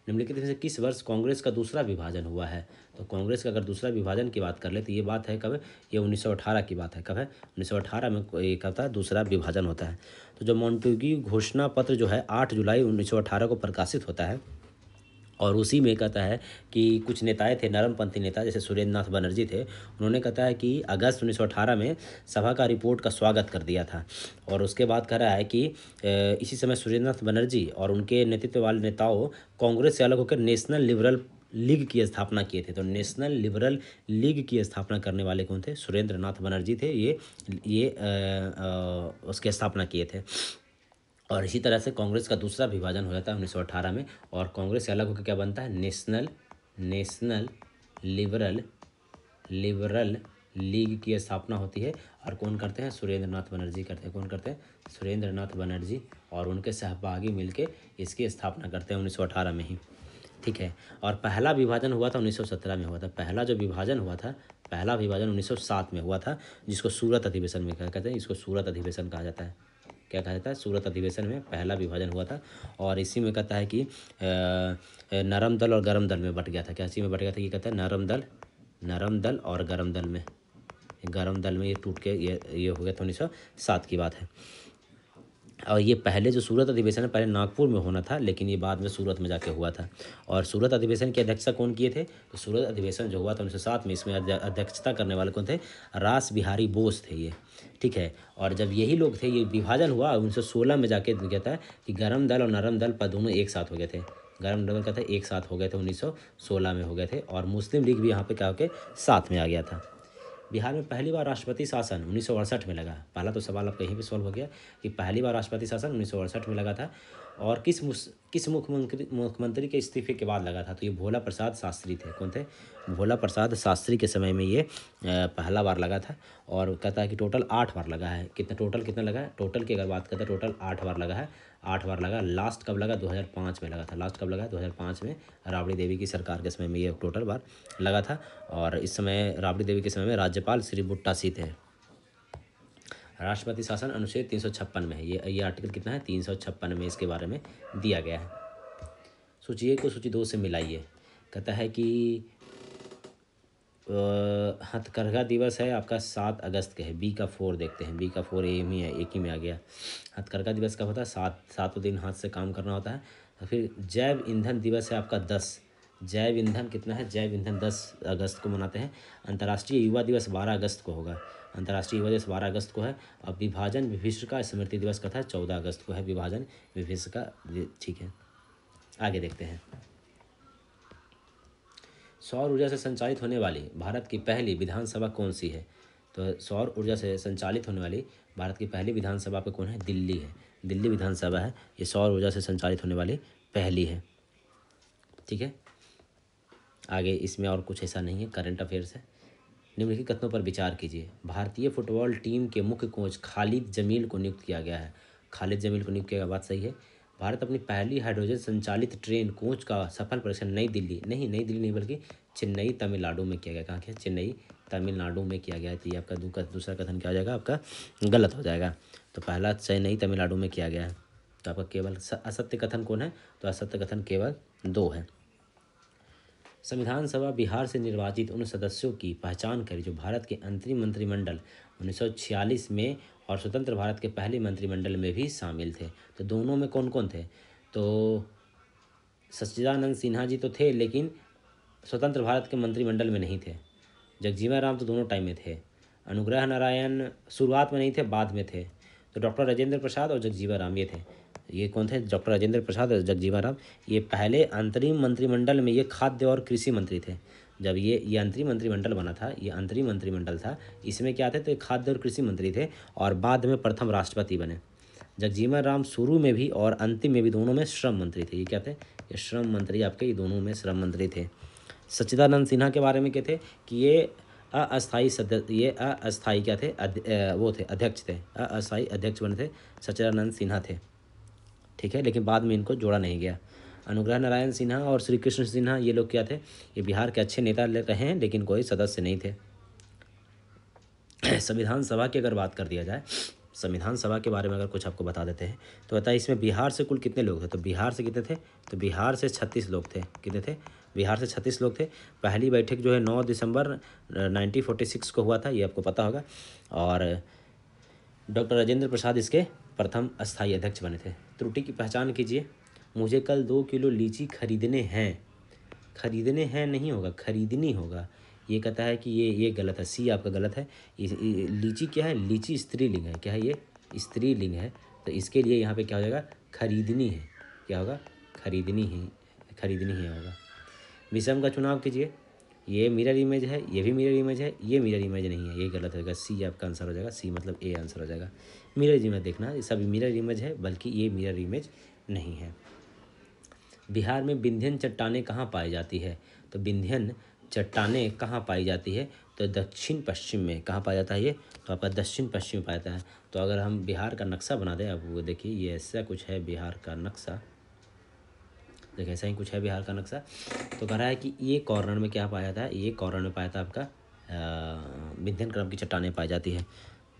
निम्नलिखित में से किस वर्ष कांग्रेस का दूसरा विभाजन हुआ है? तो कांग्रेस का अगर दूसरा विभाजन की बात कर ले तो ये बात है कब? ये 1918 की बात है। कब है? 1918 में एक होता है दूसरा विभाजन होता है। तो जो मॉन्टेग्यू घोषणा पत्र जो है 8 जुलाई 1918 को प्रकाशित होता है। और उसी में कहता है कि कुछ नेताएं थे, नरमपंथी नेता, जैसे सुरेंद्र नाथ बनर्जी थे, उन्होंने कहता है कि अगस्त 1918 में सभा का रिपोर्ट का स्वागत कर दिया था। और उसके बाद कह रहा है कि इसी समय सुरेंद्र नाथ बनर्जी और उनके नेतृत्व वाले नेताओं कांग्रेस से अलग होकर नेशनल लिबरल लीग की स्थापना किए थे। तो नेशनल लिबरल लीग की स्थापना करने वाले कौन थे? सुरेंद्र नाथ बनर्जी थे। ये उसकी स्थापना किए थे। और इसी तरह से कांग्रेस का दूसरा विभाजन हो जाता है 1918 में। और कांग्रेस से अलग होकर क्या बनता है? नेशनल लिबरल लिबरल लीग की स्थापना होती है। और कौन करते हैं? सुरेंद्र नाथ बनर्जी करते हैं। कौन करते हैं? सुरेंद्र नाथ बनर्जी और उनके सहभागी मिलके इसकी स्थापना करते हैं 1918 में ही। ठीक है। और पहला विभाजन हुआ था 1917 में हुआ था। पहला जो विभाजन हुआ था, पहला विभाजन 1907 में हुआ था, जिसको सूरत अधिवेशन में क्या कहते हैं, इसको सूरत अधिवेशन कहा जाता है। क्या कहा जाता है? सूरत अधिवेशन में पहला विभाजन हुआ था। और इसी में कहता है कि नरम दल और गरम दल में बट गया था। क्या इसी में बट गया था? ये कहता है नरम दल और गरम दल में, गरम दल में ये टूट के ये हो गया था। 1907 की बात है। और ये पहले जो सूरत अधिवेशन है पहले नागपुर में होना था, लेकिन ये बाद में सूरत में जाके हुआ था। और सूरत अधिवेशन की अध्यक्षता कौन किए थे? तो सूरत अधिवेशन जो हुआ था 1907 में, इसमें अध्यक्षता करने वाले कौन थे? रास बिहारी बोस थे ये, ठीक है। और जब यही लोग थे, ये विभाजन हुआ 1916 में जाके कहता है कि गरम दल और नरम दल पर दोनों एक साथ हो गए थे। गरम दल कहता है एक साथ हो गए थे, 1916 में हो गए थे। और मुस्लिम लीग भी यहाँ पे क्या होके साथ में आ गया था। बिहार में पहली बार राष्ट्रपति शासन 1968 में लगा। पहला तो सवाल आपका यहीं पे सॉल्व हो गया कि पहली बार राष्ट्रपति शासन 1968 में लगा था। और किस मुख्यमंत्री के इस्तीफे के बाद लगा था? तो ये भोला प्रसाद शास्त्री थे। कौन थे? भोला प्रसाद शास्त्री के समय में ये पहला बार लगा था। और कहता है कि टोटल 8 बार लगा है। कितना लगा है? टोटल की अगर बात करते हैं, टोटल 8 बार लगा है। 8 बार लगा। लास्ट कब लगा? 2005 में लगा था। लास्ट कब लगा? 2005 में राबड़ी देवी की सरकार के समय में ये टोटल बार लगा था। और इस समय राबड़ी देवी के समय में राज्यपाल श्री बुट्टा सिंह थे। राष्ट्रपति शासन अनुच्छेद 356 में है। ये आर्टिकल कितना है? 356 में इसके बारे में दिया गया है। सूची 1 को सूची 2 से मिलाइए। कहता है कि हथकरघा दिवस है आपका 7 अगस्त के है। बी का 4 देखते हैं। बी का 4 ए में है, एक ही में आ गया। हथकरघा दिवस कब होता है? सातों दिन हाथ से काम करना होता है। तो फिर जैव ईंधन दिवस है आपका 10। जैव ईंधन कितना है? जैव ईंधन 10 अगस्त को मनाते हैं। अंतर्राष्ट्रीय युवा दिवस 12 अगस्त को होगा। अंतर्राष्ट्रीय युवा दिवस 12 अगस्त को है। अब विभाजन विभीषिका स्मृति दिवस का था 14 अगस्त को है। विभाजन विभीषिका, ठीक है। आगे देखते हैं। सौर ऊर्जा से संचालित होने वाली भारत की पहली विधानसभा कौन सी है? तो सौर ऊर्जा से संचालित होने वाली भारत की पहली विधानसभा पे कौन है? दिल्ली है। दिल्ली विधानसभा है, ये सौर ऊर्जा से संचालित होने वाली पहली है, ठीक है। आगे इसमें और कुछ ऐसा नहीं है, करंट अफेयर्स है। निम्नलिखित कथनों पर विचार कीजिए। भारतीय फुटबॉल टीम के मुख्य कोच खालिद जमील को नियुक्त किया गया है। खालिद जमील को नियुक्त किया गया, बात सही है। भारत अपनी पहली हाइड्रोजन संचालित ट्रेन कोच का सफल परीक्षण नई दिल्ली नहीं बल्कि चेन्नई तमिलनाडु में किया गया। कहाँ किया? चेन्नई तमिलनाडु में किया गया है। तो ये आपका दूसरा कथन क्या हो जाएगा? आपका गलत हो जाएगा। तो पहला चेन्नई तमिलनाडु में किया गया है। तो आपका केवल असत्य कथन कौन है? तो असत्य कथन केवल 2 है। संविधान सभा बिहार से निर्वाचित उन सदस्यों की पहचान करें जो भारत के अंतरिम मंत्रिमंडल 1946 में और स्वतंत्र भारत के पहले मंत्रिमंडल में भी शामिल थे। तो दोनों में कौन कौन थे? तो सच्चिदानंद सिन्हा जी तो थे, लेकिन स्वतंत्र भारत के मंत्रिमंडल में नहीं थे। जगजीवन राम तो दोनों टाइम में थे। अनुग्रह नारायण शुरुआत में नहीं थे, बाद में थे। तो डॉक्टर राजेंद्र प्रसाद और जगजीवन राम ये थे। ये कौन थे? डॉक्टर राजेंद्र प्रसाद और जगजीवन राम। ये पहले अंतरिम मंत्रिमंडल में ये खाद्य और कृषि मंत्री थे। जब ये अंतरिम मंत्रिमंडल बना था, ये अंतरिम मंत्रिमंडल था, इसमें क्या थे? तो खाद्य और कृषि मंत्री थे और बाद में प्रथम राष्ट्रपति बने। जगजीवन राम शुरू में भी और अंतिम में भी दोनों में श्रम मंत्री थे। ये क्या थे? ये श्रम मंत्री आपके, ये दोनों में श्रम मंत्री थे। सच्चिदानंद सिन्हा के बारे में क्या थे कि ये अस्थाई क्या थे? वो थे अध्यक्ष थे। अस्थाई अध्यक्ष बने थे, सच्चिदानंद सिन्हा थे, ठीक है। लेकिन बाद में इनको जोड़ा नहीं गया। अनुग्रह नारायण सिन्हा और श्री कृष्ण सिन्हा ये लोग क्या थे? ये बिहार के अच्छे नेता रहे हैं, लेकिन कोई सदस्य नहीं थे। संविधान सभा की अगर बात कर दिया जाए, संविधान सभा के बारे में अगर कुछ आपको बता देते हैं तो बताइए इसमें बिहार से कुल कितने लोग थे? तो बिहार से कितने थे? तो बिहार से 36 लोग थे। कितने थे? बिहार से 36 लोग थे। पहली बैठक जो है 9 दिसंबर 1946 को हुआ था, ये आपको पता होगा। और डॉक्टर राजेंद्र प्रसाद इसके प्रथम अस्थायी अध्यक्ष बने थे। त्रुटि की पहचान कीजिए। मुझे कल 2 किलो लीची खरीदने हैं। खरीदने हैं नहीं होगा, खरीदनी होगा। ये कहता है कि ये गलत है, सी आपका गलत है। लीची क्या है? लीची स्त्रीलिंग है। क्या है? ये स्त्रीलिंग है। तो इसके लिए यहाँ पे क्या हो जाएगा? खरीदनी है। क्या होगा? खरीदनी है, खरीदनी है होगा। विषम का चुनाव कीजिए। ये मिरर इमेज है, ये भी मिरर इमेज है, ये मिरर इमेज नहीं है, ये गलत होगा। सी आपका आंसर हो जाएगा। सी मतलब ए आंसर हो जाएगा। मिरर इमेज देखना, ये सभी मिरर इमेज है, बल्कि ये मिरर इमेज नहीं है। बिहार में विंध्यन चट्टानें कहाँ पाई जाती है? तो विंध्यन चट्टानें कहाँ पाई जाती है? तो दक्षिण पश्चिम में। कहाँ पाया जाता है ये? तो आपका दक्षिण पश्चिम में पाया जाता है। तो अगर हम बिहार का नक्शा बना दें, अब वो देखिए ये ऐसा कुछ है बिहार का नक्शा। देखिए ऐसा ही कुछ है बिहार का नक्शा। तो कह रहा है कि ये कॉर्नर में क्या पाया जाता है, ये कॉर्नर में पाया था आपका विंध्यन क्रम की चट्टानें पाई जाती है,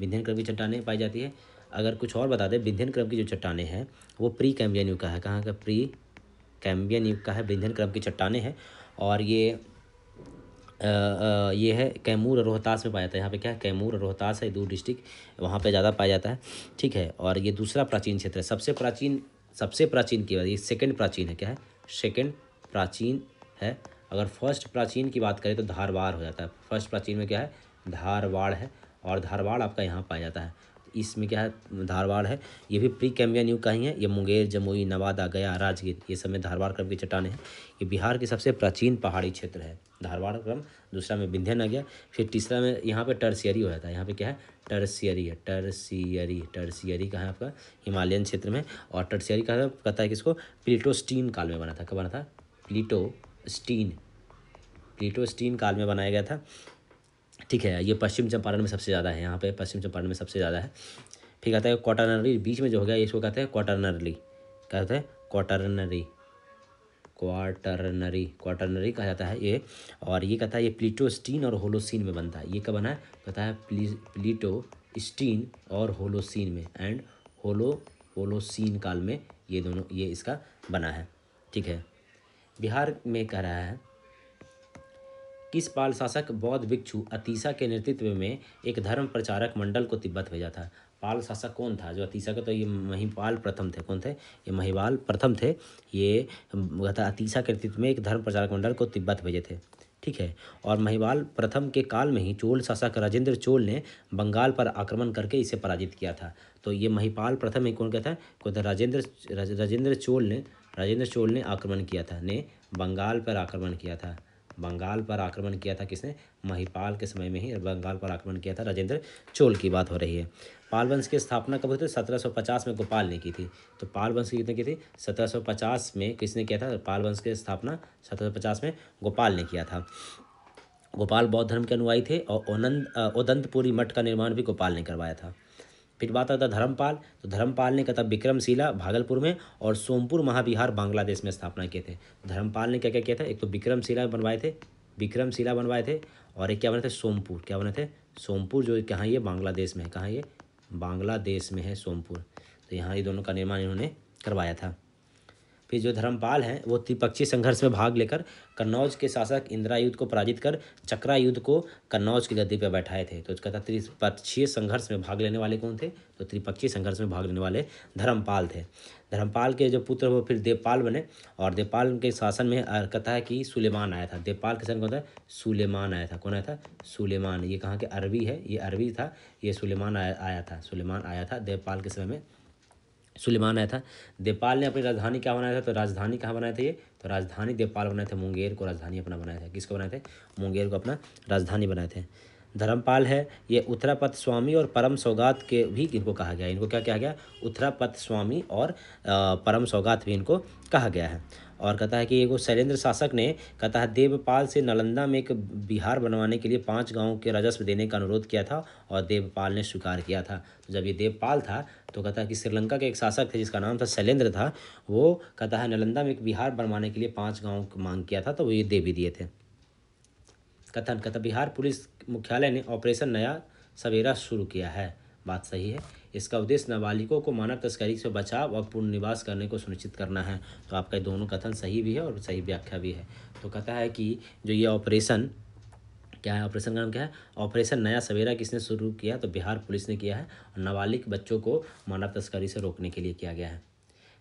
विंध्यन क्रम की चट्टानें पाई जाती है। अगर कुछ और बता दें, विंध्यन क्रम की जो चट्टानें हैं वो प्री कैम्बियन युग का है। कहाँ का? प्री कैम्बियन युग का है, विंध्यन क्रम की चट्टानें हैं। और ये है कैमूर और रोहतास में पाया जाता है। यहाँ पे क्या है, कैमूर और रोहतास है, दो डिस्ट्रिक्ट वहाँ पे ज़्यादा पाया जाता है। ठीक है, और ये दूसरा प्राचीन क्षेत्र है। सबसे प्राचीन की बात, ये सेकंड प्राचीन है। क्या है? सेकंड प्राचीन है। अगर फर्स्ट प्राचीन की बात करें तो धारवाड़ हो जाता है। फर्स्ट प्राचीन में क्या है? धारवाड़ है, और धारवाड़ आपका यहाँ पाया जाता है। इसमें क्या है? धारवाड़ है। ये भी प्री कैम्बियन युग का ही है। ये मुंगेर, जमुई, नवादा, गया, राजगीर, ये सब में धारवाड़ क्रम की चट्टानें हैं। ये बिहार के सबसे प्राचीन पहाड़ी क्षेत्र है, धारवाड़ क्रम। दूसरा में विंध्यन आ गया। फिर तीसरा में यहाँ पे टर्सियरी हो जाता है। यहाँ पे क्या है? टर्सियरी है। टर्सियरी का है आपका हिमालयन क्षेत्र में। और टर्सियरी का कहता है किसको? प्लीटोस्टीन काल में बना था। कब बना था? प्लीटोस्टीन काल में बनाया गया था। ठीक है, ये पश्चिम चंपारण में सबसे ज़्यादा है। यहाँ पे पश्चिम चंपारण में सबसे ज़्यादा है। फिर कहता है क्वाटरनरी, बीच में जो हो गया इसको कहते हैं क्वाटरनरी। कहते हैं क्वाटरनरी कहा जाता है ये। और ये कहता है ये प्लीटोस्टीन और होलोसीन में बनता है। ये कब बना है? कहता है प्लीटोस्टीन और होलोसीन में, एंड होलोसीन काल में ये दोनों, ये इसका बना है। ठीक है, बिहार में कह रहा है किस पाल शासक बौद्ध भिक्षु अतीसा के नेतृत्व में एक धर्म प्रचारक मंडल को तिब्बत भेजा था? पाल शासक कौन था जो अतीसा का? तो ये महिपाल प्रथम थे। कौन थे? ये महिपाल प्रथम थे। ये था अतीसा के नेतृत्व में एक धर्म प्रचारक मंडल को तिब्बत भेजे थे। ठीक है, और महिपाल प्रथम के काल में ही चोल शासक राजेंद्र चोल ने बंगाल पर आक्रमण करके इसे पराजित किया था। तो ये महिपाल प्रथम ही कौन कहता है? कौन था? राजेंद्र चोल ने आक्रमण किया था, ने बंगाल पर आक्रमण किया था। बंगाल पर आक्रमण किया था किसने? महिपाल के समय में ही बंगाल पर आक्रमण किया था। राजेंद्र चोल की बात हो रही है। पाल वंश की स्थापना कब हुई थी? 1750 में गोपाल ने की थी। तो पाल वंश की कितने की थी? 1750 में किसने किया था? पाल वंश की स्थापना 1750 में गोपाल ने किया था। गोपाल बौद्ध धर्म के अनुयायी थे, और ओदंतपुरी मठ का निर्माण भी गोपाल ने करवाया था। फिर बात आता है धर्मपाल। तो धर्मपाल ने कहता विक्रमशिला भागलपुर में और सोमपुर महाविहार बांग्लादेश में स्थापना किए थे। धर्मपाल ने क्या क्या किया था? एक तो विक्रमशिला बनवाए थे, और एक क्या बने थे? सोमपुर। क्या बने थे? सोमपुर, जो कहाँ? ये बांग्लादेश में है। कहाँ? ये बांग्लादेश में है सोमपुर। तो यहाँ ये दोनों का निर्माण इन्होंने करवाया था। फिर जो धर्मपाल हैं वो त्रिपक्षीय संघर्ष में भाग लेकर कन्नौज के शासक इंदिरायुध को पराजित कर चक्रायुध को कन्नौज की गद्दी पर बैठाए थे। तो इसका था त्रिपक्षीय संघर्ष में भाग लेने वाले कौन थे? तो त्रिपक्षीय संघर्ष में भाग लेने वाले धर्मपाल थे। धर्मपाल के जो पुत्र वो फिर देवपाल बने, और देवपाल के शासन में कथा है कि सुलेमान आया था। देवपाल के शासन कौन था? सुलेमान आया था। कौन आया था? सुलेमान। ये कहाँ के? अरबी है, ये अरबी था। ये सुलेमान आया था देवपाल के समय में। सुलेमान आया था। देवपाल ने अपनी राजधानी क्या बनाया था? तो राजधानी कहाँ बनाए थे ये? तो राजधानी देवपाल बनाए थे, मुंगेर को राजधानी अपना बनाया था। किसको बनाए थे? मुंगेर को अपना राजधानी बनाए थे। धर्मपाल है ये उत्तरापथ स्वामी और परम सौगात के भी इनको कहा गया है। इनको क्या कहा गया? उत्तरापथ स्वामी और परम सौगात भी इनको कहा गया है। और कहता है कि एगो शैलेंद्र शासक ने कहता है देवपाल से नालंदा में एक बिहार बनवाने के लिए 5 गांवों के राजस्व देने का अनुरोध किया था, और देवपाल ने स्वीकार किया था। तो जब ये देवपाल था तो कहता है कि श्रीलंका के एक शासक थे जिसका नाम था शैलेंद्र था, वो कहता है नालंदा में एक बिहार बनवाने के लिए 5 गाँव मांग किया था, तो वो ये दे भी दिए थे। कथन कहता बिहार पुलिस मुख्यालय ने ऑपरेशन नया सवेरा शुरू किया है। बात सही है। इसका उद्देश्य नाबालिगों को मानव तस्करी से बचाव और पुनर्निवास करने को सुनिश्चित करना है। तो आपका दोनों कथन सही भी है और सही व्याख्या भी है। तो कहता है कि जो ये ऑपरेशन क्या है, ऑपरेशन का नाम क्या है? ऑपरेशन नया सवेरा किसने शुरू किया? तो बिहार पुलिस ने किया है, और नाबालिग बच्चों को मानव तस्करी से रोकने के लिए किया गया है।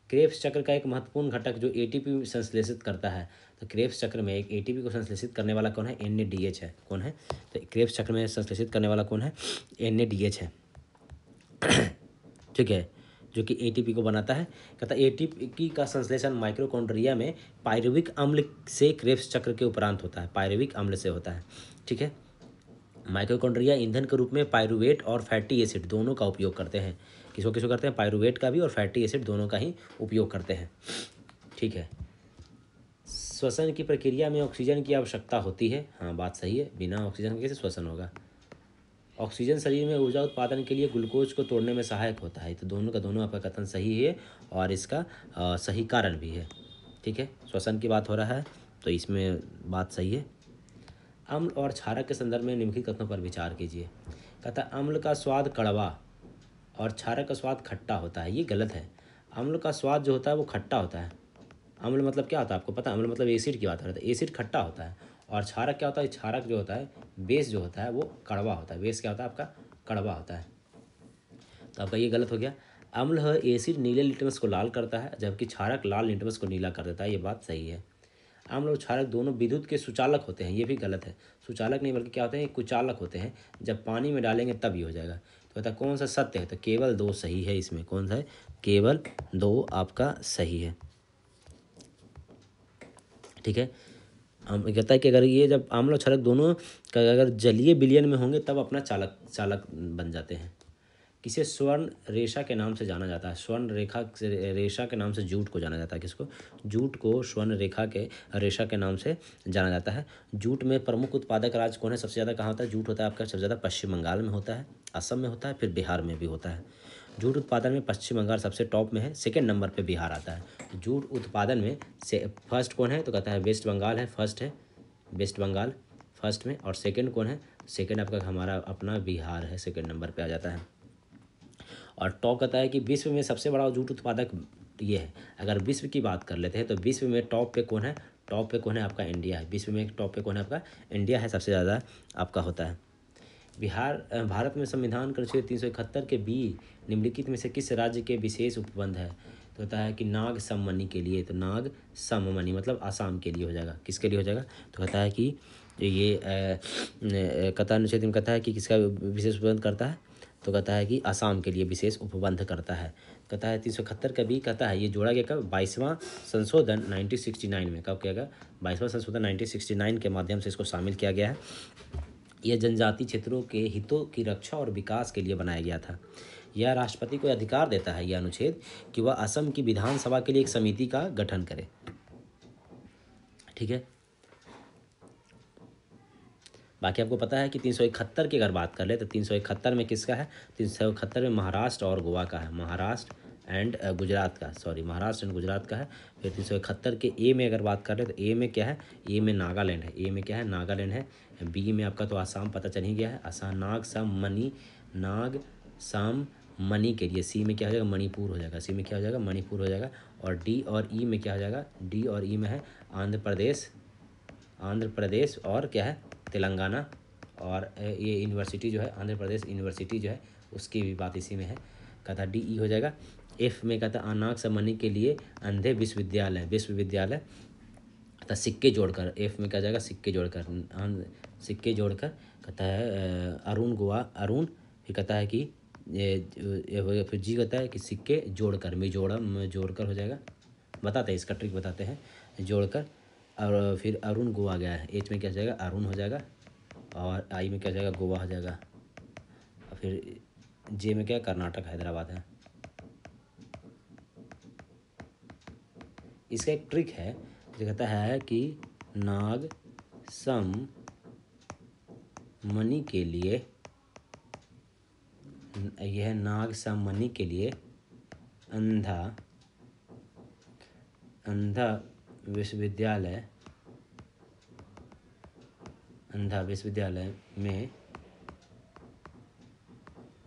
क्रेब्स चक्र का एक महत्वपूर्ण घटक जो एटीपी संश्लेषित करता है, तो क्रेब्स चक्र में एक एटीपी को संश्लेषित करने वाला कौन है? एनएडीएच है। कौन है? तो क्रेब्स चक्र में संश्लेषित करने वाला कौन है? एनएडीएच है। ठीक है, जो कि एटीपी को बनाता है। कहता एटीपी का संश्लेषण माइक्रोकॉन्ड्रिया में पायरुविक अम्ल से क्रेब्स चक्र के उपरांत होता है। पायरुविक अम्ल से होता है। ठीक है, माइटोकॉन्ड्रिया ईंधन के रूप में पायरुवेट और फैटी एसिड दोनों का उपयोग करते हैं। किसको किसको करते हैं? पायरुवेट का भी और फैटी एसिड दोनों का ही उपयोग करते हैं। ठीक है, श्वसन की प्रक्रिया में ऑक्सीजन की आवश्यकता होती है। हाँ, बात सही है। बिना ऑक्सीजन के कैसे श्वसन होगा? ऑक्सीजन शरीर में ऊर्जा उत्पादन के लिए ग्लूकोज को तोड़ने में सहायक होता है। तो दोनों का दोनों आपका कथन सही है, और इसका सही कारण भी है। ठीक है, श्वसन की बात हो रहा है तो इसमें बात सही है। अम्ल और क्षारक के संदर्भ में निम्नलिखित कथनों पर विचार कीजिए। कहता है अम्ल का स्वाद कड़वा और क्षारक का स्वाद खट्टा होता है, ये गलत है। अम्ल का स्वाद जो होता है वो खट्टा होता है। अम्ल मतलब क्या होता है आपको पता है? अम्ल मतलब एसिड की बात हो रही है, एसिड खट्टा होता है। और क्षारक क्या होता है? क्षारक जो होता है, बेस जो होता है वो कड़वा होता है। बेस क्या होता है आपका? कड़वा होता है। तो आपका ये गलत हो गया। अम्ल है एसिड नीले लिटमस को लाल करता है, जबकि क्षारक लाल लिटमस को नीला कर देता है, ये बात सही है। अम्ल और क्षारक दोनों विद्युत के सुचालक होते हैं, ये भी गलत है। सुचालक नहीं बल्कि क्या होते हैं? कुचालक होते हैं। जब पानी में डालेंगे तब ये हो जाएगा। तो कहता कौन सा सत्य है? तो केवल 2 सही है इसमें। कौन सा है? केवल 2 आपका सही है। ठीक है, कहता है कि अगर ये जब अम्ल और क्षारक दोनों अगर जलीय विलयन में होंगे तब अपना चालक बन जाते हैं। किसे स्वर्ण रेखा के नाम से जाना जाता है? स्वर्ण रेखा के नाम से जूट को जाना जाता है। किसको? जूट को स्वर्ण रेखा के नाम से जाना जाता है। जूट में प्रमुख उत्पादक राज्य कौन है? सबसे ज़्यादा कहाँ होता है जूट? होता है आपका सबसे ज़्यादा पश्चिम बंगाल में होता है, असम में होता है, फिर बिहार में भी होता है। जूट उत्पादन में पश्चिम बंगाल सबसे टॉप में है, सेकेंड नंबर पे बिहार आता है। जूट उत्पादन में से फर्स्ट कौन है? तो कहता है वेस्ट बंगाल है, फर्स्ट है वेस्ट बंगाल फर्स्ट में। और सेकेंड कौन है? सेकेंड आपका हमारा अपना बिहार है, सेकेंड नंबर पे आ जाता है। और टॉप कहता है कि विश्व में सबसे बड़ा जूट उत्पादक ये है। अगर विश्व की बात कर लेते हैं तो विश्व में टॉप पे कौन है? टॉप पे कौन है? आपका इंडिया है। विश्व में टॉप पे कौन है? आपका इंडिया है, सबसे ज़्यादा आपका होता है। भारत में संविधान का अनुच्छेद 371 के बी निम्नलिखित में से किस राज्य के विशेष उपबंध है? तो होता है कि नाग सममणि के लिए। तो नाग सममणि मतलब आसाम के लिए हो जाएगा। किसके लिए हो जाएगा? तो कहता है कि ये कथा अनुच्छेद में कहता है कि किसका विशेष उपबंध करता है? तो कहता है कि आसाम के लिए विशेष उपबंध करता है। कहता है 371 का भी कहता है ये जोड़ा गया कब? 22वां संशोधन 1969 में। कब किया गया? 22वां संशोधन 1969 के माध्यम से इसको शामिल किया गया है। यह जनजातीय क्षेत्रों के हितों की रक्षा और विकास के लिए बनाया गया था। यह राष्ट्रपति को अधिकार देता है यह अनुच्छेद कि वह असम की विधानसभा के लिए एक समिति का गठन करे। ठीक है, बाकी आपको पता है कि 371 की अगर बात कर ले तो 371 में किसका है? 371 में महाराष्ट्र और गोवा का है। महाराष्ट्र एंड गुजरात का है। फिर 371 के ए में अगर बात कर ले तो ए में क्या है? ए में नागालैंड है। ए में क्या है? नागालैंड है। बी में आपका तो आसाम पता चल ही गया है, आसाम। नाग साम मणि के लिए सी में क्या हो जाएगा? मणिपुर हो जाएगा। सी में क्या हो जाएगा? मणिपुर हो जाएगा। और डी और ई में क्या हो जाएगा? डी और ई में है आंध्र प्रदेश और क्या है? तेलंगाना। और ये यूनिवर्सिटी जो है आंध्र प्रदेश यूनिवर्सिटी जो है उसकी भी बात इसी में है। कहता डी ई हो जाएगा। एफ में कहता अनाग समनी के लिए अंधे विश्वविद्यालय कहता सिक्के जोड़कर। एफ में क्या जाएगा? सिक्के जोड़कर कहता है अरुण। फिर कहता है कि फिर जी कहता है कि सिक्के जोड़कर, मिजोरम में जोड़कर हो जाएगा। बताते हैं इसका ट्रिक बताते हैं। जोड़कर और फिर अरुण गोवा गया है। एच में क्या हो जाएगा? अरुण हो जाएगा। और आई में क्या हो जाएगा? गोवा हो जाएगा। और फिर जे में क्या? कर्नाटक हैदराबाद है। इसका एक ट्रिक है जो कहता है कि नाग सम मणि के लिए, यह नाग सम मणि के लिए अंधा विश्वविद्यालय में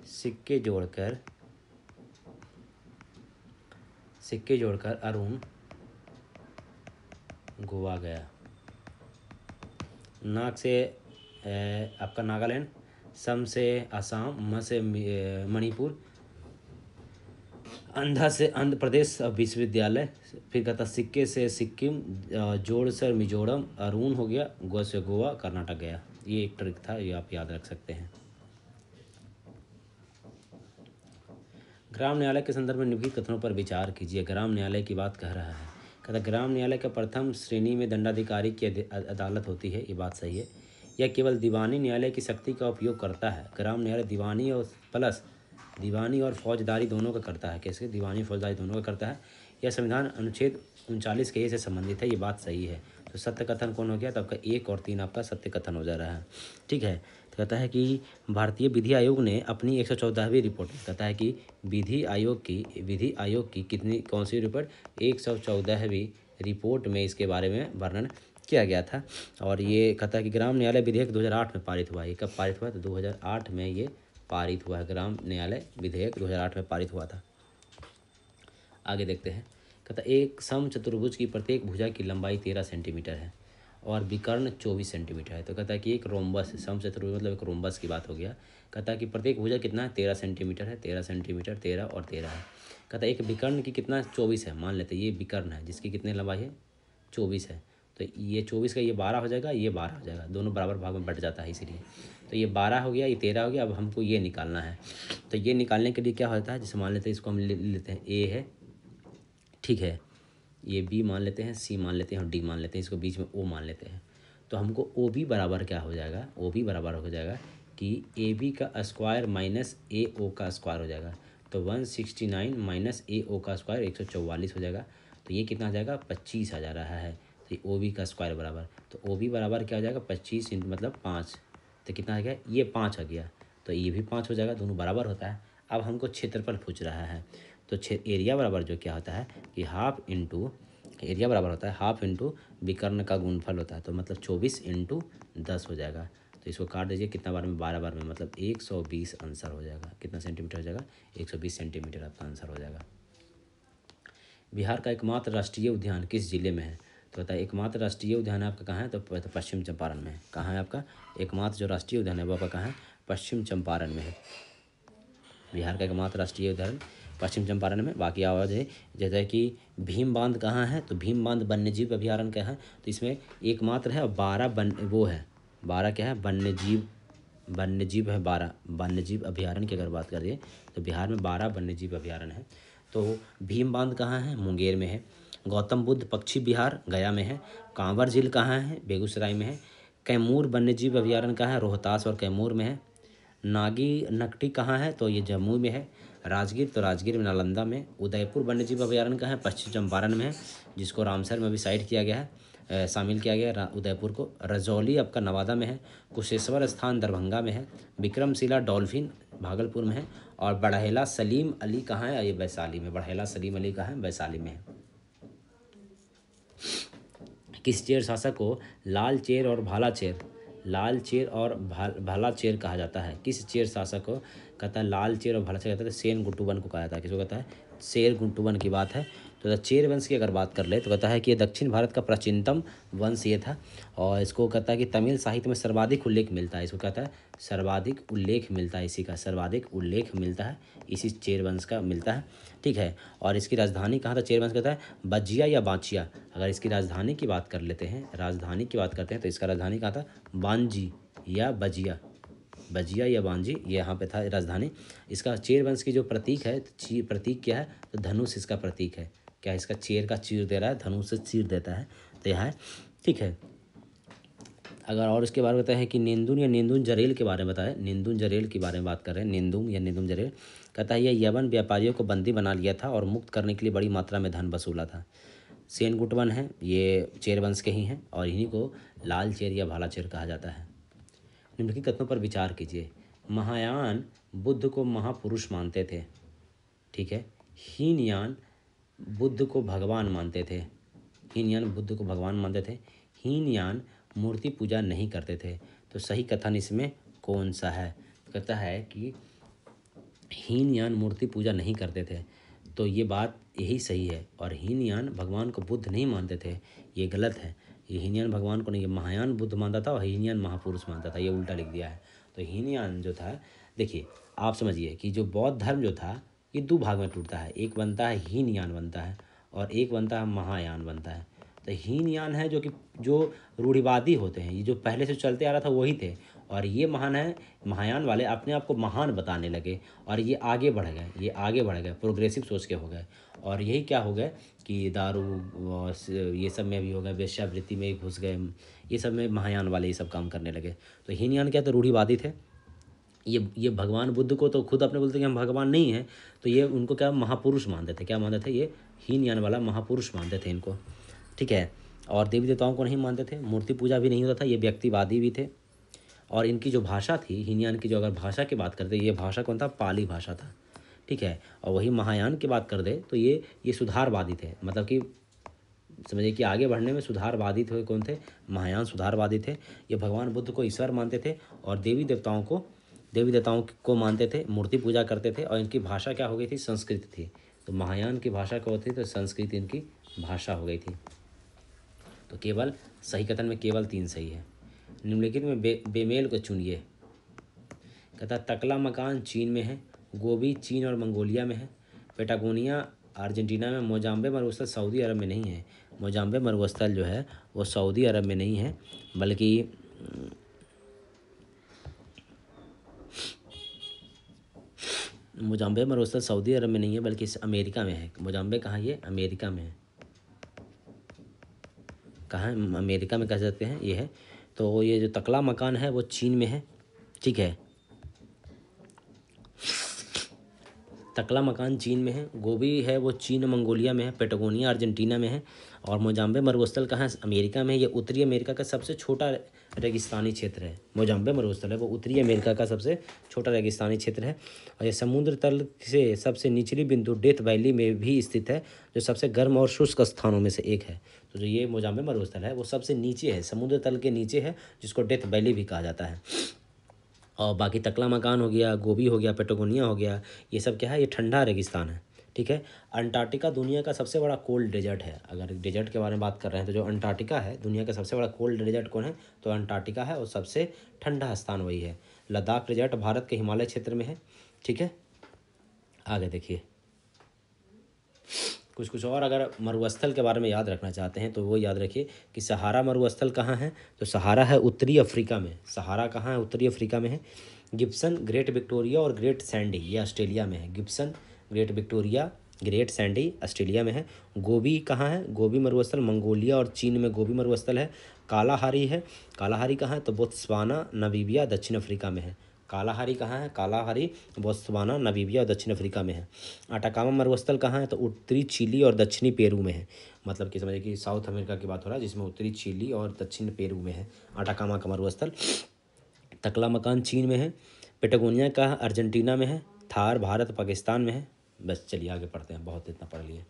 सिक्के जोड़कर अरुण गोवा गया। नाग से आपका नागालैंड, सम से आसाम, म से मणिपुर, अंधा से आंध्र प्रदेश विश्वविद्यालय। फिर कहता सिक्के से सिक्किम, जोड़ से मिजोरम, अरुण हो गया, गोवा से गोवा, कर्नाटक गया। ये एक ट्रिक था, ये आप याद रख सकते हैं। ग्राम न्यायालय के संदर्भ में निम्नलिखित कथनों पर विचार कीजिए। ग्राम न्यायालय की बात कह रहा है। कहता ग्राम न्यायालय का प्रथम श्रेणी में दंडाधिकारी की अदालत होती है, ये बात सही है। यह केवल दीवानी न्यायालय की शक्ति का उपयोग करता है। ग्राम न्यायालय दीवानी और फौजदारी दोनों का करता है। कैसे? दीवानी फौजदारी दोनों का करता है। यह संविधान अनुच्छेद 39 के ए से संबंधित है, ये बात सही है। तो सत्य कथन कौन हो गया? तो आपका 1 और 3 आपका सत्य कथन हो जा रहा है। ठीक है, तो कहता है कि भारतीय विधि आयोग ने अपनी 114वीं रिपोर्ट में कहता है कि विधि आयोग की कितनी कौन सी रिपोर्ट? 114वीं रिपोर्ट में इसके बारे में वर्णन किया गया था। और ये कहता है कि ग्राम न्यायालय विधेयक 2008 में पारित हुआ। ये कब पारित हुआ? तो 2008 में ये पारित हुआ है। ग्राम न्यायालय विधेयक 2008 में पारित हुआ था। आगे देखते हैं। कहता एक समचतुर्भुज की प्रत्येक भुजा की लंबाई 13 सेंटीमीटर है और विकर्ण 24 सेंटीमीटर है। तो कहता है कि एक रोम्बस, समचतुर्भुज मतलब एक रोम्बस की बात हो गया। कहता है कि प्रत्येक भुजा कितना है? 13 सेंटीमीटर है। 13 सेंटीमीटर, 13 और 13 है। कहता है एक विकर्ण की कितना? 24 है। मान लेते हैं ये विकर्ण है जिसकी कितनी लंबाई है? 24 है। तो ये 24 का ये 12 हो जाएगा, ये 12 हो जाएगा, दोनों बराबर भाग में बट जाता है इसीलिए। तो ये 12 हो गया, ये 13 हो गया। अब हमको ये निकालना है। तो ये निकालने के लिए क्या होता है? जैसे मान लेते हैं इसको हम ले लेते हैं, ए है, ठीक है, ये बी मान लेते हैं, सी मान लेते हैं और डी मान लेते हैं, इसको बीच में ओ मान लेते हैं। तो हमको ओ बी बराबर क्या हो जाएगा? ओ बी बराबर हो जाएगा कि ए बी का स्क्वायर माइनस ए ओ का स्क्वायर हो जाएगा। तो 169 माइनस ए ओ का स्क्वायर 144 हो जाएगा। तो ये कितना आ जाएगा? 25 आ जा रहा है। तो ये ओ बी का स्क्वायर बराबर, तो ओ बी बराबर क्या हो जाएगा? 25 मतलब 5। तो कितना आ गया? ये 5 आ गया। तो ये भी 5 हो जाएगा, दोनों बराबर होता है। अब हमको क्षेत्रफल पूछ रहा है। तो एरिया बराबर जो क्या होता है कि हाफ इंटू, एरिया बराबर होता है हाफ इंटू विकर्ण का गुणनफल होता है। तो मतलब 24 इंटू 10 हो जाएगा। तो इसको काट दीजिए, कितना बार में? 12 बार में, मतलब 120 आंसर हो जाएगा। कितना सेंटीमीटर हो जाएगा? 120 सेंटीमीटर आपका आंसर हो जाएगा। बिहार का एकमात्र राष्ट्रीय उद्यान किस जिले में है? तो बताइए एकमात्र राष्ट्रीय उद्यान आपका कहाँ है? तो पश्चिम चंपारण में है। कहाँ है आपका एकमात्र जो राष्ट्रीय उद्यान है वो आपका कहाँ है? पश्चिम चंपारण में है। बिहार का एकमात्र राष्ट्रीय उद्यान पश्चिम चंपारण में। बाकी आवाज़ है जैसे कि भीम बांध कहाँ है? तो भीम बांध वन्यजीव अभयारण्य का है। तो इसमें एकमात्र है और 12 वो है, 12 क्या है? वन्यजीव है 12 वन्यजीव अभयारण्य की अगर बात करें तो बिहार में 12 वन्यजीव अभयारण्य है। तो भीम बांध कहाँ है? मुंगेर में है। गौतम बुद्ध पक्षी विहार गया में है। कांवर झील कहाँ है? बेगूसराय में है। कैमूर वन्यजीव अभयारण्य कहाँ है? रोहतास और कैमूर में है। नागी नकटी कहाँ है? तो ये जम्मू में है। राजगीर, तो राजगीर में नालंदा में। उदयपुर वन्यजीव अभयारण्य कहाँ है? पश्चिम चंपारण में है, जिसको रामसर में भी साइड किया गया है, शामिल किया गया है उदयपुर को। रजौली आपका नवादा में है। कुशेश्वर स्थान दरभंगा में है। विक्रमशिला डॉल्फिन भागलपुर में है। और बड़हेला सलीम अली कहाँ है? ये वैशाली में। बड़हेला सलीम अली कहाँ है? वैशाली में है। किस चेर शासक को लाल चेर और भाला चेर, लाल चेर और भाला चेर कहा जाता है? किस चेर शासक को कहता है लाल चेर और भाला चेर कहता है? सेन गुट्टुवन को कहा जाता है। किसको कहता है? शेर गुट्टुवन की बात है। तो चेर वंश की अगर बात कर ले तो कहता है कि ये दक्षिण भारत का प्राचीनतम वंश ये था। और इसको कहता है कि तमिल साहित्य में सर्वाधिक उल्लेख मिलता है। इसको कहता है सर्वाधिक उल्लेख मिलता है, इसी का सर्वाधिक उल्लेख मिलता है, इसी चेर वंश का मिलता है, ठीक है। और इसकी राजधानी कहाँ था? चेर वंश कहता है बजिया या बांचिया। अगर इसकी राजधानी की बात कर लेते हैं, राजधानी की बात करते हैं तो इसका राजधानी कहाँ था? बांजी या बजिया, बजिया या बांजी, ये यहाँ पे था राजधानी। इसका चेर वंश की जो प्रतीक है, प्रतीक क्या है? तो धनुष इसका प्रतीक है। क्या इसका चेर का चीर दे रहा है, धनुष से चीर देता है, तो यह है, ठीक है। अगर और इसके बारे में बताया है कि नेंदुन या नेंदुन जरेल के बारे में बताया, नेंदुन जरेल के बारे में बात कर रहे हैं, नेंदुम या नेंदुन जरेल। कहता है यह यवन व्यापारियों को बंदी बना लिया था और मुक्त करने के लिए बड़ी मात्रा में धन वसूला था। सेन गुटवन है, ये चेर वंश के ही हैं और इन्हीं को लाल चेर या भाला चेर कहा जाता है। निम्नलिखित तथ्यों पर विचार कीजिए। महायान बुद्ध को महापुरुष मानते थे, ठीक है। हीनयान बुद्ध को भगवान मानते थे, हीनयान बुद्ध को भगवान मानते थे। हीनयान मूर्ति पूजा नहीं करते थे। तो सही कथन इसमें कौन सा है? कहता है कि हीनयान मूर्ति पूजा नहीं करते थे, तो ये बात यही सही है। और हीनयान भगवान को बुद्ध नहीं मानते थे, ये गलत है। ये हीनयान भगवान को नहीं, ये महायान बुद्ध मानता था और हीनयान महापुरुष मानता था, ये उल्टा लिख दिया है। तो हीनयान जो था, देखिए आप समझिए कि जो बौद्ध धर्म जो था ये दो भाग में टूटता है। एक बनता है हीनयान बनता है और एक बनता है महायान बनता है। तो हीनयान है जो कि जो रूढ़िवादी होते हैं, ये जो पहले से चलते आ रहा था वही थे। और ये महान है, महायान वाले अपने आप को महान बताने लगे और ये आगे बढ़ गए, ये आगे बढ़ गए, प्रोग्रेसिव सोच के हो गए। और यही क्या हो गए कि दारू और ये सब में भी हो गए, वेश्यावृत्ति में घुस गए, ये सब में महायान वाले ये सब काम करने लगे। तो हीनयान क्या, तो रूढ़िवादी थे। ये भगवान बुद्ध को तो खुद अपने बोलते कि हम भगवान नहीं हैं, तो ये उनको क्या महापुरुष मानते थे। क्या मानते थे? ये हीनयान वाला महापुरुष मानते थे इनको, ठीक है। और देवी देवताओं को नहीं मानते थे, मूर्ति पूजा भी नहीं होता था, ये व्यक्तिवादी भी थे। और इनकी जो भाषा थी, हीनयान की जो अगर भाषा की बात करते, ये भाषा कौन था? पाली भाषा था, ठीक है। और वही महायान की बात कर दे तो ये सुधारवादी थे, मतलब कि समझिए कि आगे बढ़ने में सुधारवादी थे। कौन थे? महायान सुधारवादी थे। ये भगवान बुद्ध को ईश्वर मानते थे और देवी देवताओं को मानते थे, मूर्ति पूजा करते थे। और इनकी भाषा क्या हो गई थी? संस्कृत थी। तो महायान की भाषा क्या होती थी? तो संस्कृत इनकी भाषा हो गई थी। तो केवल सही कथन में केवल 3 सही है। निम्नलिखित में बेमेल को चुनिए। कहता तकला मकान चीन में है, गोबी चीन और मंगोलिया में है, पेटागोनिया अर्जेंटीना में, मोजाम्बे मरुस्थल सऊदी अरब में नहीं है। मोजाम्बे मरुस्थल जो है वो सऊदी अरब में नहीं है, बल्कि मोजाम्बे मरुस्थल सऊदी अरब में नहीं है बल्कि अमेरिका में है। मोजाम्बे कहाँ? ये अमेरिका में है। कहाँ? अमेरिका में कह सकते हैं ये है। तो ये जो तकला मकान है वो चीन में है। ठीक है, तकला मकान चीन में है, गोबी है वो चीन मंगोलिया में है, पेटागोनिया अर्जेंटीना में है, और मोजाम्बे मरुस्थल कहाँ है? अमेरिका में है। ये उत्तरी अमेरिका का सबसे छोटा रेगिस्तानी क्षेत्र है। मोजाम्बे मरुस्थल है वो उत्तरी अमेरिका का सबसे छोटा रेगिस्तानी क्षेत्र है। और ये समुद्र तल से सबसे निचली बिंदु डेथ वैली में भी स्थित है, जो सबसे गर्म और शुष्क स्थानों में से एक है। तो जो ये मोजाम्बे मरुस्थल है वो सबसे नीचे है, समुद्र तल के नीचे है, जिसको डेथ वैली भी कहा जाता है। और बाकी तकला मकान हो गया, गोबी हो गया, पेटागोनिया हो गया, ये सब क्या है? ये ठंडा रेगिस्तान है। ठीक है। अंटार्कटिका दुनिया का सबसे बड़ा कोल्ड डेजर्ट है। अगर डेजर्ट के बारे में बात कर रहे हैं तो जो अंटार्कटिका है दुनिया का सबसे बड़ा कोल्ड डेजर्ट कौन है? तो अंटार्कटिका है, और सबसे ठंडा स्थान वही है। लद्दाख डेजर्ट भारत के हिमालय क्षेत्र में है। ठीक है, आगे देखिए कुछ और अगर मरुस्थल के बारे में याद रखना चाहते हैं तो वो याद रखिए कि सहारा मरुस्थल कहाँ है? तो सहारा है उत्तरी अफ्रीका में। सहारा कहाँ है? उत्तरी अफ्रीका में है। गिब्सन, ग्रेट विक्टोरिया और ग्रेट सैंडी ये ऑस्ट्रेलिया में है। Gibson, great Victoria, great Sandy Australia में है। गोबी कहाँ है? गोबी मरुस्थल मंगोलिया और चीन में गोबी मरुस्थल है। कालाहारी है, कालाहारी कहाँ है? तो बोत्सवाना, नामीबिया, दक्षिण अफ्रीका में है। कालाहारी कहाँ है? कालाहारी बोत्सवाना, नामीबिया और दक्षिण अफ्रीका में है। अटाकामा मरुस्थल कहाँ है? तो उत्तरी चिली और दक्षिणी पेरू में है। मतलब कि समझिए कि साउथ अमेरिका की बात हो रहा है, जिसमें उत्तरी चिली और दक्षिण पेरू में है अटाकामा का मरुस्थल। तकला मकान चीन में है। पेटागोनिया का अर्जेंटीना में है। थार भारत पाकिस्तान में है। बस चलिए आगे पढ़ते हैं, बहुत इतना पढ़ लिए।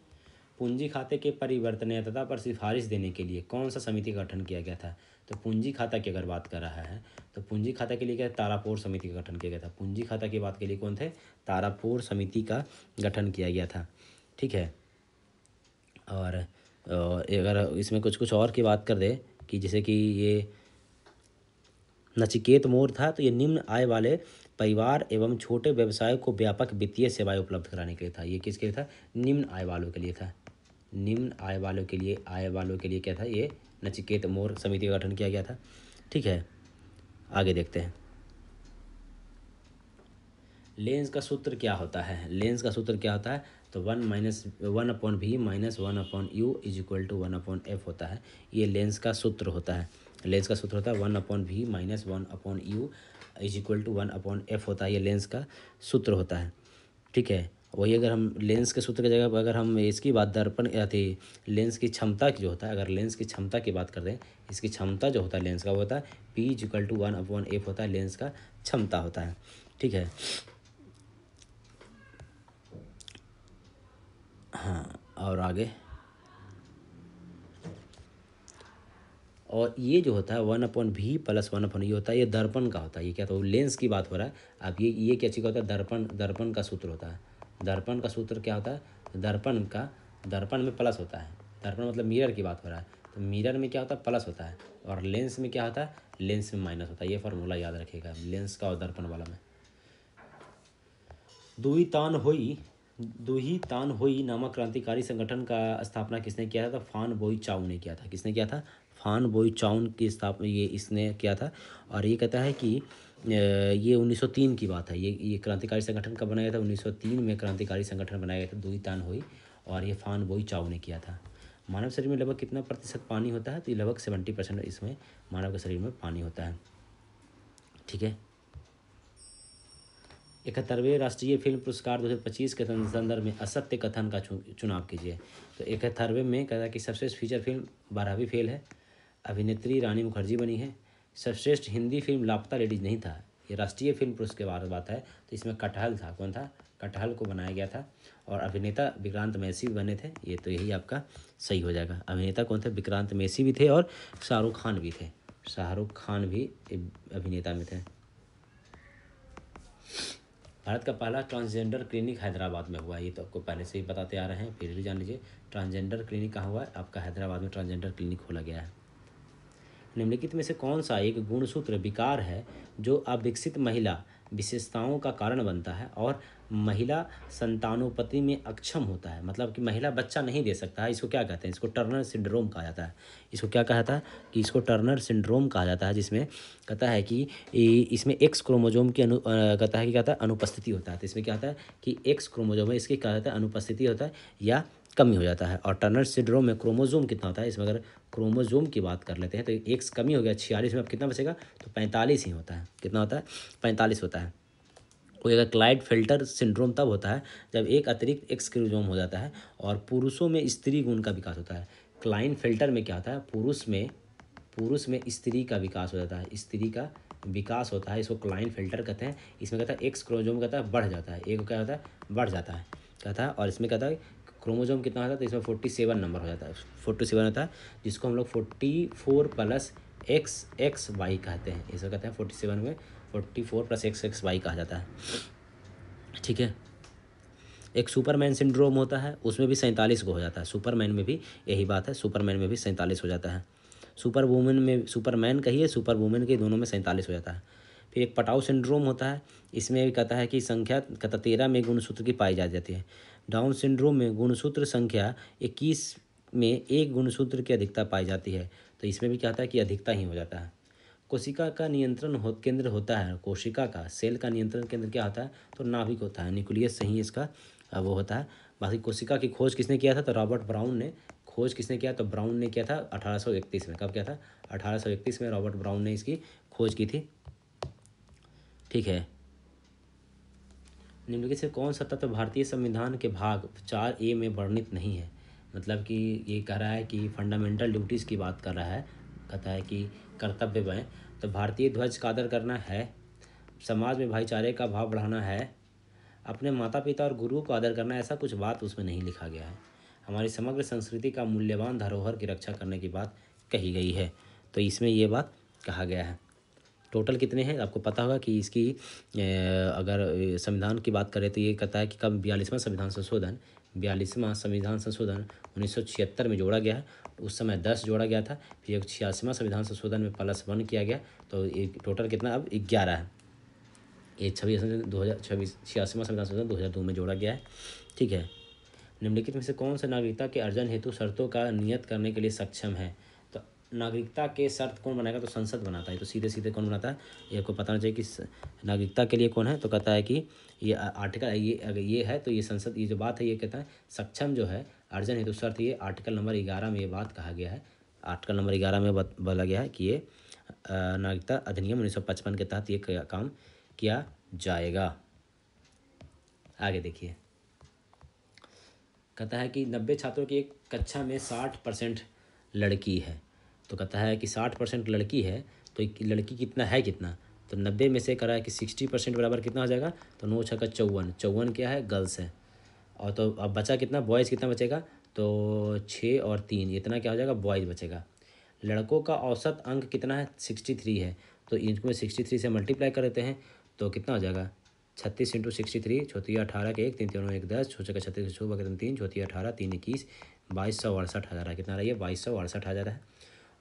पूंजी खाते के परिवर्तनीयता पर सिफारिश देने के लिए कौन सा समिति का गठन किया गया था? तो पूंजी खाता की अगर बात कर रहा है तो पूंजी खाता के लिए क्या? तारापोर समिति का गठन किया गया था। पूंजी खाता की बात के लिए कौन थे? तारापोर समिति का गठन किया गया था। ठीक है। और अगर इसमें कुछ और की बात कर दे कि जैसे कि ये नचिकेत मोर था, तो ये निम्न आय वाले परिवार एवं छोटे व्यवसाय को व्यापक वित्तीय सेवाएं उपलब्ध कराने के लिए था। ये किसके लिए था? निम्न आय वालों के लिए था। निम्न आय वालों के लिए क्या था? ये नचिकेत मोर समिति का गठन किया गया था। ठीक है, आगे देखते हैं। लेंस का सूत्र क्या होता है? लेंस का सूत्र क्या होता है? तो 1-1/v - 1/u is equal to 1/f होता है। ये लेंस का सूत्र होता है। लेंस का सूत्र होता है 1/v - 1/u is equal to 1/f होता है। ये लेंस का सूत्र होता है। ठीक है, वही अगर हम लेंस के सूत्र की जगह पर अगर हम इसकी बात दर्पण या थी लेंस की क्षमता की जो होता है, अगर लेंस की क्षमता की बात कर दें, इसकी क्षमता जो होता है लेंस का वो होता है p is equal to 1/f होता है। लेंस का क्षमता होता है। ठीक है, हाँ, और आगे और ये जो होता है 1/v + 1/u होता है, ये दर्पण का होता है। ये क्या? तो लेंस की बात हो रहा है। अब ये क्या चीज़ का होता है? दर्पण का सूत्र होता है। दर्पण का सूत्र क्या होता है? दर्पण में प्लस होता है। दर्पण मतलब मिरर की बात हो रहा है, तो मिरर में क्या होता है? प्लस होता है। और लेंस में क्या होता है? लेंस में माइनस होता है। ये फार्मूला याद रखिएगा लेंस का और दर्पण वाला में। दुही तान होई नामक क्रांतिकारी संगठन का स्थापना किसने किया था? तो फान बोई चाउ ने किया था। किसने किया था? फान बोई चाउन की स्थापना ये इसने किया था। और ये कहता है कि ये 1903 की बात है। ये क्रांतिकारी संगठन कब बनाया था? 1903 में क्रांतिकारी संगठन बनाया गया था दुही तान होई, और ये फान बोई चाउ ने किया था। मानव शरीर में लगभग कितना प्रतिशत पानी होता है? तो ये लगभग 70% इसमें मानव के शरीर में पानी होता है। ठीक है, 71वें राष्ट्रीय फिल्म पुरस्कार 2025 के संदर्भ में असत्य कथन का चुनाव कीजिए। तो 71वें में कहता है कि सर्वश्रेष्ठ फीचर फिल्म 12वीं फेल है, अभिनेत्री रानी मुखर्जी बनी है। सर्वश्रेष्ठ हिंदी फिल्म लापता लेडीज नहीं था, ये राष्ट्रीय फिल्म पुरस्कार के बारे में बात है। तो इसमें कटहल था, कौन था, कटहल को बनाया गया था। और अभिनेता विक्रांत मैसी भी बने थे, ये तो यही आपका सही हो जाएगा। अभिनेता कौन थे, विक्रांत मैसी भी थे और शाहरुख खान भी थे, शाहरुख खान भी अभिनेता में थे। भारत का पहला ट्रांसजेंडर क्लिनिक हैदराबाद में हुआ, ये तो आपको पहले से ही बताते आ रहे हैं, फिर भी जान लीजिए। ट्रांसजेंडर क्लिनिक कहाँ हुआ है, आपका हैदराबाद में ट्रांसजेंडर क्लिनिक खोला गया है। निम्नलिखित में से कौन सा एक गुणसूत्र विकार है जो अविकसित महिला विशेषताओं का कारण बनता है और महिला संतानोपति में अक्षम होता है, मतलब कि महिला बच्चा नहीं दे सकता है। इसको क्या कहते हैं, इसको टर्नर सिंड्रोम कहा जाता है। इसको क्या कहा जाता है कि इसको टर्नर सिंड्रोम कहा जाता है, जिसमें कहता है कि इसमें एक्स क्रोमोजोम की कहता है कि कहता है अनुपस्थिति होता है। तो इसमें क्या होता है कि एक्स क्रोमोजोम है, इसकी क्या होता है अनुपस्थिति होता है या कमी हो जाता है। और टर्नर सिंड्रोम में क्रोमोजोम कितना होता है, इसमें अगर क्रोमोजोम की बात कर लेते हैं तो एक्स कमी हो गया 46 में, अब कितना बचेगा, तो 45 ही होता है। कितना होता है, 45 होता है। कोई अगर क्लाइड फिल्टर सिंड्रोम तब होता है जब एक अतिरिक्त एक्स क्रोमोजोम हो जाता है और पुरुषों में स्त्री गुण का विकास होता है। क्लाइन फिल्टर में क्या होता है, पुरुष में स्त्री का विकास हो जाता है, स्त्री का विकास होता है, इसको क्लाइन फिल्टर कहते हैं। इसमें कहता है एक्स क्रोमोजोम कहता है बढ़ जाता है, एक क्या होता है बढ़ जाता है कहता है। और इसमें कहता है क्रोमोजोम कितना होता है, तो इसमें 47 नंबर हो जाता है, 47 होता है, जिसको हम लोग 44 प्लस एक्स वाई कहते हैं। इसको कहते हैं 47 में 44 प्लस एक्स वाई कहा जाता है। ठीक है। एक सुपरमैन सिंड्रोम होता है, उसमें भी 47 को हो जाता है। सुपरमैन में भी यही बात है, सुपरमैन में भी 47 हो जाता है। सुपर वुमेन में, सुपरमैन कहिए सुपर वुमेन के, दोनों में 47 हो जाता है। फिर एक पटाउ सिंड्रोम होता है, इसमें भी कहता है कि संख्या कहता 13 में गुणसूत्र की पाई जा जाती है। डाउन सिंड्रोम में गुणसूत्र संख्या 21 में एक गुणसूत्र की अधिकता पाई जाती है। तो इसमें भी क्या होता है कि अधिकता ही हो जाता है। कोशिका का नियंत्रण केंद्र होता है, कोशिका का सेल का नियंत्रण केंद्र क्या होता है, तो नाभिक होता है, न्यूक्लियस सही इसका वो होता है। बाकी कोशिका की खोज किसने किया था, तो रॉबर्ट ब्राउन ने खोज किसने किया, तो ब्राउन ने किया था 1831 में। कब किया था, 1831 में रॉबर्ट ब्राउन ने इसकी खोज की थी। ठीक है। निम्नलिखित से कौन सा तत्व भारतीय संविधान के भाग 4A में वर्णित नहीं है, मतलब कि ये कह रहा है कि फंडामेंटल ड्यूटीज़ की बात कर रहा है। कहता है कि कर्तव्य में तो भारतीय ध्वज का आदर करना है, समाज में भाईचारे का भाव बढ़ाना है, अपने माता पिता और गुरुओं को आदर करना, ऐसा कुछ बात उसमें नहीं लिखा गया है। हमारी समग्र संस्कृति का मूल्यवान धरोहर की रक्षा करने की बात कही गई है, तो इसमें ये बात कहा गया है। टोटल कितने हैं आपको पता होगा कि इसकी अगर संविधान की बात करें तो ये कहता है कि कब 42वां संविधान संशोधन 1976 में जोड़ा गया है। उस समय 10 जोड़ा गया था, फिर 86वां संविधान संशोधन में +1 किया गया, तो एक टोटल कितना अब 11 है। ये 86वां संविधान संशोधन 2002 में जोड़ा गया है। ठीक है। निम्नलिखित में से कौन सा नागरिकता के अर्जन हेतु शर्तों का नियत करने के लिए सक्षम है, तो नागरिकता के शर्त कौन बनाएगा, तो संसद बनाता है। तो सीधे सीधे कौन बनाता है, ये आपको पता होना चाहिए कि नागरिकता के लिए कौन है, तो कहता है कि ये आर्टिकल, ये अगर ये है तो ये संसद, ये जो बात है ये कहता है सक्षम जो है अर्जन हेतु शर्त, ये आर्टिकल नंबर 11 में ये बात कहा गया है। आर्टिकल नंबर 11 में बोला गया है कि ये नागरिकता अधिनियम 1955 के तहत ये काम किया जाएगा। आगे देखिए, कहता है कि 90 छात्रों की एक कक्षा में 60% लड़की है, तो कहता है कि 60% लड़की है, तो एक लड़की कितना है, कितना, तो 90 में से करा है कि 60% बराबर कितना हो जाएगा, तो 9 छक्का 54, 54 क्या है, गर्ल्स है। और तो अब बचा कितना, बॉयज़ कितना बचेगा, तो 6 और 3 इतना क्या हो जाएगा, बॉयज़ बचेगा। लड़कों का औसत अंक कितना है, 63 है, तो इनको 63 से मल्टीप्लाई कर देते हैं तो कितना हो जाएगा, 36 इंटू 63, चौथी 18 के 1, 3 तीनों 1 10, छः छक्का 36, छः बगैर 3, चौथी 18, 3 21, 2268 है, कितना रही है, 2268 है।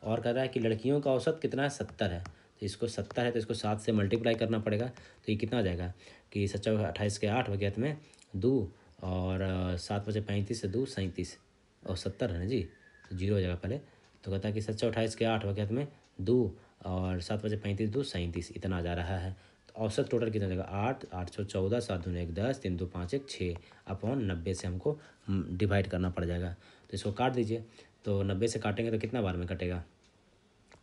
और कह रहा है कि लड़कियों का औसत कितना है, 70 है, तो इसको 70 है तो इसको 7 से मल्टीप्लाई करना पड़ेगा, तो ये कितना हो जाएगा कि 7 28 के 8 बगैर में 2 और 7 बचे 35 से 2 37 और 70 है ना जी, तो जीरो हो जाएगा पहले। तो कहता है कि 7 28 के 8 वगैरह में 2 और 7 बजे 35 2 37 इतना जा रहा है। तो औसत टोटल कितना जाएगा, 8 814, 7 दूनी 1 10, 3 2 5 1 6 अपॉन 90 से हमको डिवाइड करना पड़ जाएगा। तो इसको काट दीजिए, तो 90 से काटेंगे तो कितना बार में कटेगा,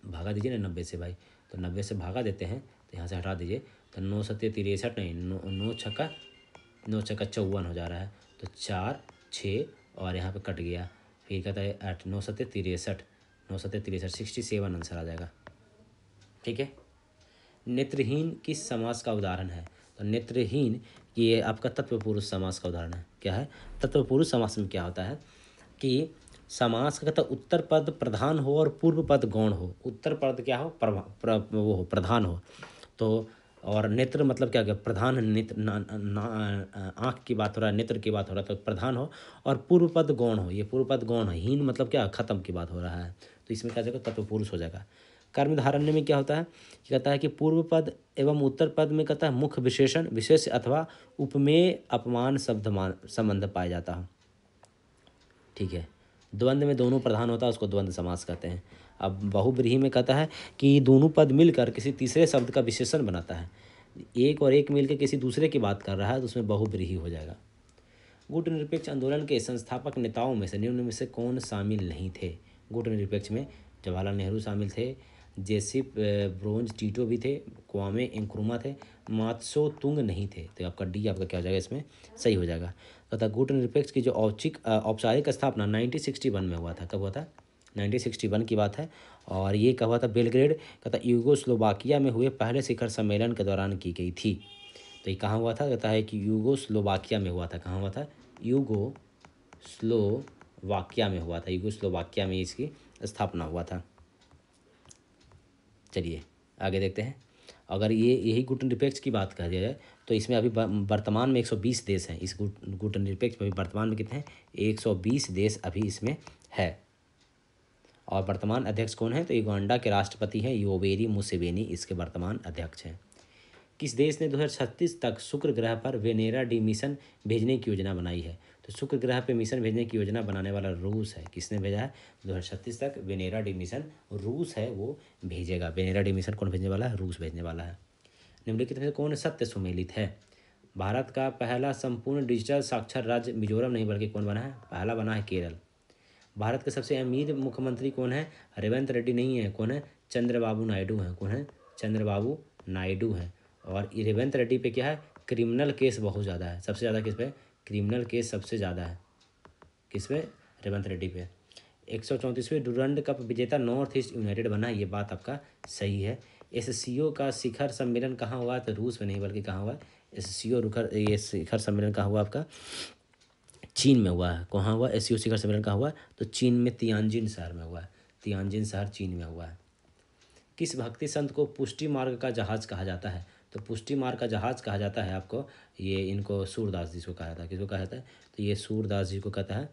भागा दीजिए ना 90 से भाई, तो 90 से भागा देते हैं तो यहाँ से हटा दीजिए, तो 9 7 63 नहीं, 9 छक्का 54 हो जा रहा है, तो 4 6 और यहाँ पे कट गया, फिर कहता है 8 9 7 63, 9 7 63 67 आंसर आ जाएगा। ठीक है।
नेत्रहीन किस समास का उदाहरण है? तो नेत्रहीन ये आपका तत्पुरुष समास का उदाहरण है। क्या है? तत्पुरुष समास में क्या होता है कि समास का कहता उत्तर पद प्रधान हो और पूर्व पद गौण हो। उत्तर पद क्या हो? वो हो प्रधान हो। तो और नेत्र मतलब क्या गया? प्रधान नेत्र आँख की बात हो रहा है, नेत्र की बात हो रहा है, तो प्रधान हो और पूर्व पद गौण हो। ये पूर्व पद गौण है। हीन मतलब क्या? खत्म की बात हो रहा है, तो इसमें क्या जाएगा? तत्पुरुष हो जाएगा। कर्मधारण्य में क्या होता है? कहता है कि पूर्व पद एवं उत्तर पद में कहता है मुख्य विशेषण विशेष अथवा उपमेय अपमान संबंध पाया जाता है। ठीक है। द्वंद्व में दोनों प्रधान होता है, उसको द्वंद्व समास कहते हैं। अब बहुव्रीहि में कहता है कि दोनों पद मिलकर किसी तीसरे शब्द का विशेषण बनाता है। एक और एक मिलकर किसी दूसरे की बात कर रहा है तो उसमें बहुव्रीहि हो जाएगा। गुट निरपेक्ष आंदोलन के संस्थापक नेताओं में से निम्न में से कौन शामिल नहीं थे? गुट निरपेक्ष में जवाहरलाल नेहरू शामिल थे, जेसिप ब्रोंज टीटो भी थे, क्वामे इंक्रुमा थे, मात्सो तुंग नहीं थे। तो आपका डी आपका क्या हो जाएगा? इसमें सही हो जाएगा। तथा गुट निरपेक्ष की जो औपचारिक स्थापना 1961 में हुआ था। कब हुआ था? 1961 की बात है। और ये कब हुआ था? बेलग्रेड कहता यूगोस्लोवाकिया में हुए पहले शिखर सम्मेलन के दौरान की गई थी। तो ये कहाँ हुआ था? कहता है कि यूगोस्लोवाकिया में हुआ था। कहाँ हुआ था? यूगोस्लोवाकिया में हुआ था। यूगोस्लोवाकिया में इसकी स्थापना हुआ था। चलिए आगे देखते हैं। अगर ये यही गुट निरपेक्ष की बात कह दिया जाए तो इसमें अभी वर्तमान में 120 देश हैं। इस गुट निरपेक्ष में अभी वर्तमान में कितने हैं? 120 देश अभी इसमें है। और वर्तमान अध्यक्ष कौन है? तो युगांडा के राष्ट्रपति हैं योवेरी मुसेवेनी, इसके वर्तमान अध्यक्ष हैं। किस देश ने 2036 तक शुक्र ग्रह पर वेनेरा डी मिशन भेजने की योजना बनाई है? तो शुक्र ग्रह पे मिशन भेजने की योजना बनाने वाला रूस है। किसने भेजा है? 2036 तक वेनेरा डी मिशन रूस है वो भेजेगा। वेनेरा डी मिशन कौन भेजने वाला है? रूस भेजने वाला है। निम्नलिखित में से कौन सत्य सुमेलित है? भारत का पहला संपूर्ण डिजिटल साक्षर राज्य मिजोरम नहीं बल्कि कौन बना है? पहला बना है केरल। भारत के सबसे अमीर मुख्यमंत्री कौन है? रेवंत रेड्डी नहीं है। कौन है? चंद्रबाबू नायडू हैं। कौन है? चंद्रबाबू नायडू हैं। और रेवंत रेड्डी पे क्या है? क्रिमिनल केस बहुत ज़्यादा है। सबसे ज़्यादा किस पे? क्रिमिनल केस सबसे ज़्यादा है। किस पे? रेवंत रेड्डी पे। 134वें डुरंड कप विजेता नॉर्थ ईस्ट यूनाइटेड बना, ये बात आपका सही है। एससीओ का शिखर सम्मेलन कहाँ हुआ? तो रूस में नहीं बल्कि कहाँ हुआ? ये शिखर सम्मेलन कहाँ हुआ आपका? चीन में हुआ है। कहाँ हुआ? एससीओ शिखर सम्मेलन कहाँ हुआ? तो चीन में तियानजिन शहर में हुआ है। तियानजिन शहर चीन में हुआ है। किस भक्ति संत को पुष्टि मार्ग का जहाज कहा जाता है? तो पुष्टि मार्ग का जहाज कहा जाता है आपको, ये इनको सूरदास जी को कहा जाता है। किसको कहा जाता है? तो ये सूरदास जी को कहता है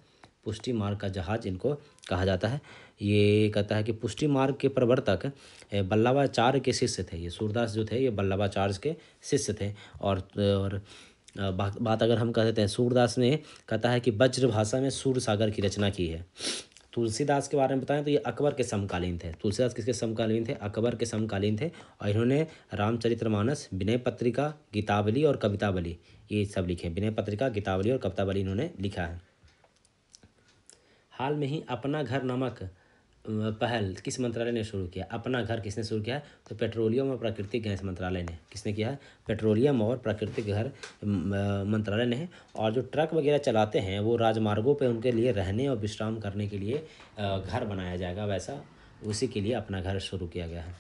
पुष्टि मार्ग का जहाज इनको कहा जाता है। ये कहता है कि पुष्टि मार्ग के प्रवर्तक बल्लभाचार्य के शिष्य थे। ये सूरदास जो थे ये बल्लभाचार्य के शिष्य थे। और बात अगर हम कहते हैं सूरदास ने कहता है कि वज्र भाषा में सूर सागर की रचना की है। तुलसीदास के बारे में बताएं तो ये अकबर के समकालीन थे। तुलसीदास किसके समकालीन थे? अकबर के समकालीन थे। और इन्होंने रामचरितमानस, विनय पत्रिका, गीतावली और कवितावली ये सब लिखे। विनय पत्रिका, गीतावली और कवितावली इन्होंने लिखा है। हाल में ही अपना घर नामक पहल किस मंत्रालय ने शुरू किया? अपना घर किसने शुरू किया है? तो पेट्रोलियम और प्राकृतिक गैस मंत्रालय ने। किसने किया है? पेट्रोलियम और प्राकृतिक गैस मंत्रालय ने है। और जो ट्रक वगैरह चलाते हैं वो राजमार्गों पे उनके लिए रहने और विश्राम करने के लिए घर बनाया जाएगा, वैसा उसी के लिए अपना घर शुरू किया गया है।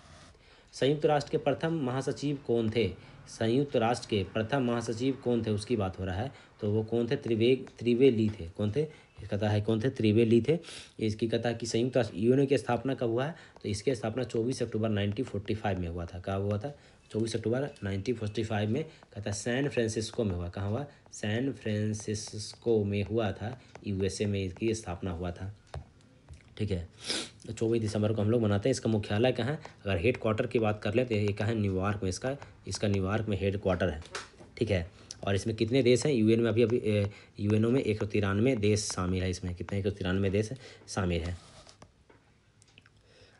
संयुक्त राष्ट्र के प्रथम महासचिव कौन थे? संयुक्त राष्ट्र के प्रथम महासचिव कौन थे उसकी बात हो रहा है। तो वो कौन थे? त्रिवेली थे। कौन थे? कथा है कौन थे? त्रिवेली थे। इसकी कथा कि संयुक्त राष्ट्र यूएनओ की स्थापना कब हुआ है? तो इसकी स्थापना 24 अक्टूबर 1945 में हुआ था। कब हुआ था? 24 अक्टूबर 1945 में कहता सैन फ्रांसिस्को में हुआ। कहाँ हुआ? सैन फ्रांसिस्को में हुआ था। यूएसए में इसकी स्थापना हुआ था। ठीक है। 24 दिसंबर को हम लोग मनाते हैं। इसका मुख्यालय कहाँ है? अगर हेड क्वार्टर की बात कर ले तो ये कहाँ है? न्यूयॉर्क में इसका न्यूयॉर्क में हेड क्वार्टर है। ठीक है। और इसमें कितने देश हैं यूएन में? अभी यूएनओ में 193 देश शामिल है। इसमें कितने? 193 देश शामिल है।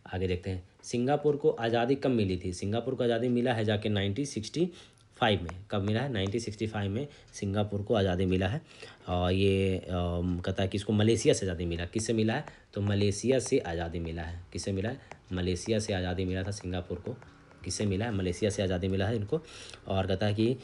आगे देखते हैं। सिंगापुर को आज़ादी कब मिली थी? सिंगापुर को आज़ादी मिला है जाके 1965 में। कब मिला है? 1965 में सिंगापुर को आज़ादी मिला है। और ये कहता है कि इसको मलेशिया से आज़ादी मिला। किससे मिला है? तो मलेशिया से आज़ादी मिला है। किससे मिला है? मलेशिया से आज़ादी मिला था सिंगापुर को। किससे मिला है? मलेशिया से आज़ादी मिला है इनको। और कहता है कि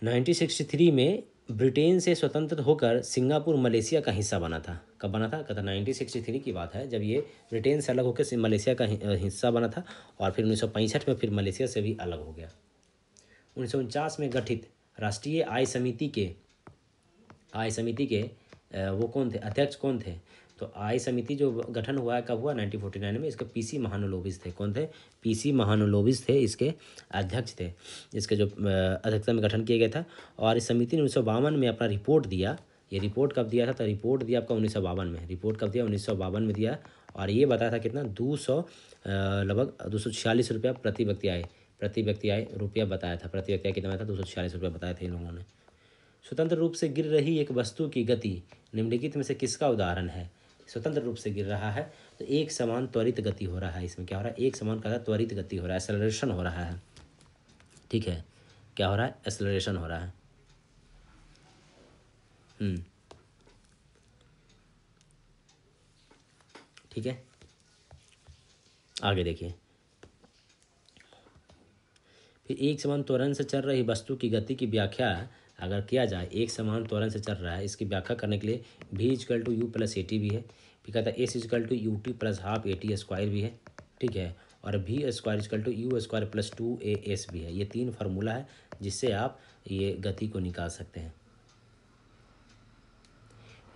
1963 में ब्रिटेन से स्वतंत्र होकर सिंगापुर मलेशिया का हिस्सा बना था। कब बना था? कहता 1963 की बात है, जब ये ब्रिटेन से अलग होकर मलेशिया का हिस्सा बना था, और फिर 1965 में फिर मलेशिया से भी अलग हो गया। 1949 में गठित राष्ट्रीय आय समिति के वो कौन थे, अध्यक्ष कौन थे? तो आय समिति जो गठन हुआ है, कब हुआ? 1949 में। इसके पीसी महानुलोबिस थे। कौन थे? पीसी महानुलोबिस थे, इसके अध्यक्ष थे, इसके जो अध्यक्षता में गठन किया गया था। और इस समिति ने 1952 में अपना रिपोर्ट दिया। ये रिपोर्ट कब दिया था? तो रिपोर्ट दिया आपका 1952 में। रिपोर्ट कब दिया? 1952 में दिया। और ये बताया था कितना, लगभग 246 रुपया प्रति व्यक्ति आय रुपया बताया था। प्रति व्यक्ति आय कितना था? 246 रुपया बताए थे इन लोगों ने। स्वतंत्र रूप से गिर रही एक वस्तु की गति निम्नलिखित में से किसका उदाहरण है? स्वतंत्र रूप से गिर रहा है तो एक समान त्वरित गति हो रहा है। इसमें क्या हो रहा है? एक समान का त्वरित गति हो रहा है, एक्सेलरेशन हो रहा है। ठीक है, क्या हो रहा है? एक्सेलरेशन हो रहा है। ठीक है, आगे देखिए। फिर एक समान त्वरण से चल रही वस्तु की गति की व्याख्या अगर किया जाए, एक समान त्वरण से चल रहा है, इसकी व्याख्या करने के लिए v equal to u plus a t भी है। फिर कहता है s equal to u t plus half a t square भी है। ठीक है, और v square equal to u square plus 2 a s भी है। ये 3 फार्मूला है जिससे आप ये गति को निकाल सकते हैं।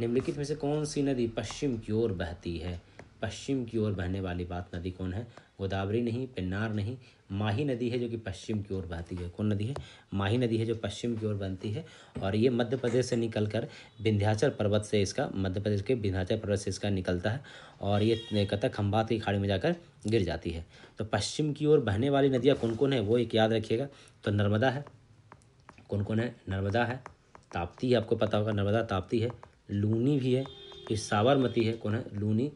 निम्नलिखित में से कौन सी नदी पश्चिम की ओर बहती है? पश्चिम की ओर बहने वाली बात नदी कौन है? गोदावरी नहीं, पेन्नार नहीं, माही नदी है जो कि पश्चिम की ओर बहती है। कौन नदी है? माही नदी है जो पश्चिम की ओर बनती है। और ये मध्य प्रदेश से निकलकर विंध्याचल पर्वत से इसका, मध्य प्रदेश के विंध्याचल पर्वत से इसका निकलता है, और ये कहता खंभात की खाड़ी में जाकर गिर जाती है। तो पश्चिम की ओर बहने वाली नदियाँ कौन कौन है वो एक याद रखिएगा। तो नर्मदा है। कौन कौन है? नर्मदा है, ताप्ती है, आपको पता होगा नर्मदा ताप्ती है, लूनी भी है, फिर साबरमती है। कौन है? लूनी,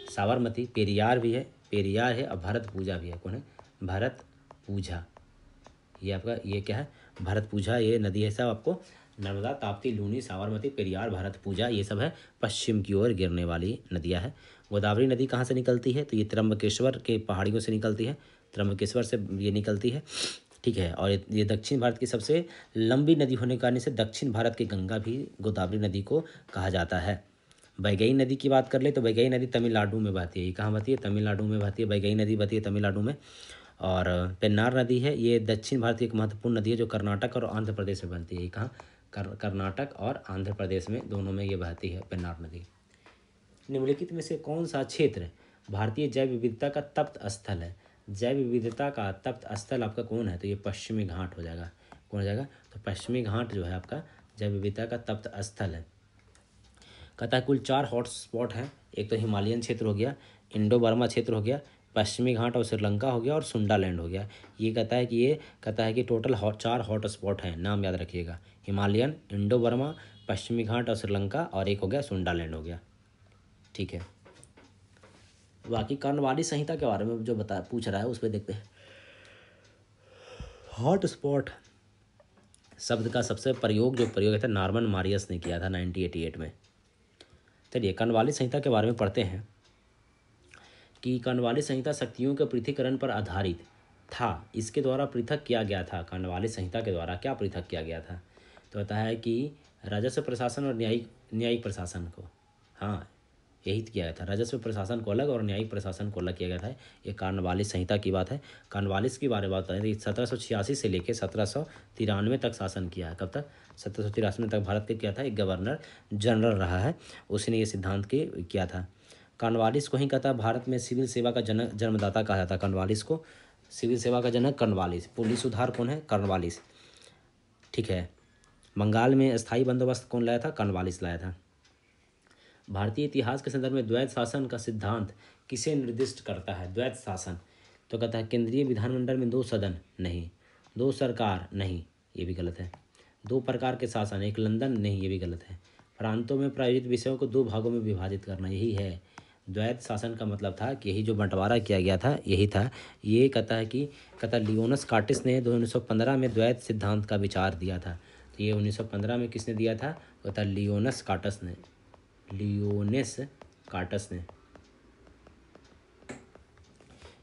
साबरमती, पेरियार भी है, पेरियार है, और भरत पूजा भी है। कौन है? भरत पूजा। ये आपका ये क्या है? भरत पूजा, ये नदी है सब आपको। नर्मदा, ताप्ती, लूनी, साबरमती, पेरियार, भरत पूजा, ये सब है पश्चिम की ओर गिरने वाली नदियाँ हैं। गोदावरी नदी कहाँ से निकलती है? तो ये त्र्यंबकेश्वर के पहाड़ियों से निकलती है, त्र्यंबकेश्वर से ये निकलती है। ठीक है, और ये दक्षिण भारत की सबसे लंबी नदी होने के कारण से दक्षिण भारत की गंगा भी गोदावरी नदी को कहा जाता है। वैगई नदी की बात कर ले तो वैगई नदी तमिलनाडु में बहती है। ये कहाँ बहती है? तमिलनाडु में बहती है। वैगई नदी बहती है तमिलनाडु में। और पेन्नार नदी है, ये दक्षिण भारत की एक महत्वपूर्ण नदी है जो कर्नाटक और आंध्र प्रदेश में बहती है। ये कहाँ? कर्नाटक और आंध्र प्रदेश में, दोनों में ये बहती है पेन्नार नदी। निम्नलिखित में से कौन सा क्षेत्र भारतीय जैव विविधता का तप्त स्थल है? जैव विविधता का तप्त स्थल आपका कौन है? तो ये पश्चिमी घाट हो जाएगा। कौन हो जाएगा? तो पश्चिमी घाट जो है आपका जैव विविधता का तप्त स्थल है। कहता है कुल 4 हॉट स्पॉट हैं। एक तो हिमालयन क्षेत्र हो गया, इंडो बर्मा क्षेत्र हो गया, पश्चिमी घाट और श्रीलंका हो गया, और सुंडालैंड हो गया। ये कहता है कि टोटल 4 हॉट स्पॉट हैं, नाम याद रखिएगा। हिमालयन, इंडो बर्मा, पश्चिमी घाट और श्रीलंका, और एक हो गया सुंडालैंड हो गया। ठीक है, बाकी कर्णवाली संहिता के बारे में जो पूछ रहा है उस पर देखते हैं। हॉट स्पॉट शब्द का सबसे प्रयोग था नॉर्मन मारियस ने किया था 1988 में। चलिए कर्णवाली संहिता के बारे में पढ़ते हैं कि कर्णवाली संहिता शक्तियों के पृथक्करण पर आधारित था। इसके द्वारा पृथक किया गया था। कर्णवाली संहिता के द्वारा क्या पृथक किया गया था? तो कहता है कि राजस्व प्रशासन और न्यायिक प्रशासन को, हाँ यही किया गया था। राजस्व प्रशासन को अलग और न्यायिक प्रशासन को अलग किया गया था। ये कर्णवाली संहिता की बात है। कर्णवालिस की बारे में बात करें तो 1786 से लेकर 1793 तक शासन किया है। कब तक? 1783 तक भारत के क्या था? एक गवर्नर जनरल रहा है, उसने ये सिद्धांत किया था। कर्णवालिस को ही कहता है भारत में सिविल सेवा का जन्मदाता कहा जाता है। कर्णवालिस को सिविल सेवा का जनक कर्णवालिस। पुलिस सुधार कौन है? कर्णवालिस। ठीक है, बंगाल में स्थायी बंदोबस्त कौन लाया था? कर्णवालिस लाया था। भारतीय इतिहास के संदर्भ में द्वैत शासन का सिद्धांत किसे निर्दिष्ट करता है? द्वैत शासन तो कहता है केंद्रीय विधानमंडल में 2 सदन नहीं, 2 सरकार नहीं, ये भी गलत है। 2 प्रकार के शासन, एक लंदन नहीं, ये भी गलत है। प्रांतों में प्रायोजित विषयों को 2 भागों में विभाजित करना, यही है द्वैत शासन का मतलब था कि यही जो बंटवारा किया गया था यही था। ये कहता लियोनस कार्टिस ने 1915 में द्वैत सिद्धांत का विचार दिया था। तो ये 1915 में किसने दिया था? कहता लियोनस कार्टस ने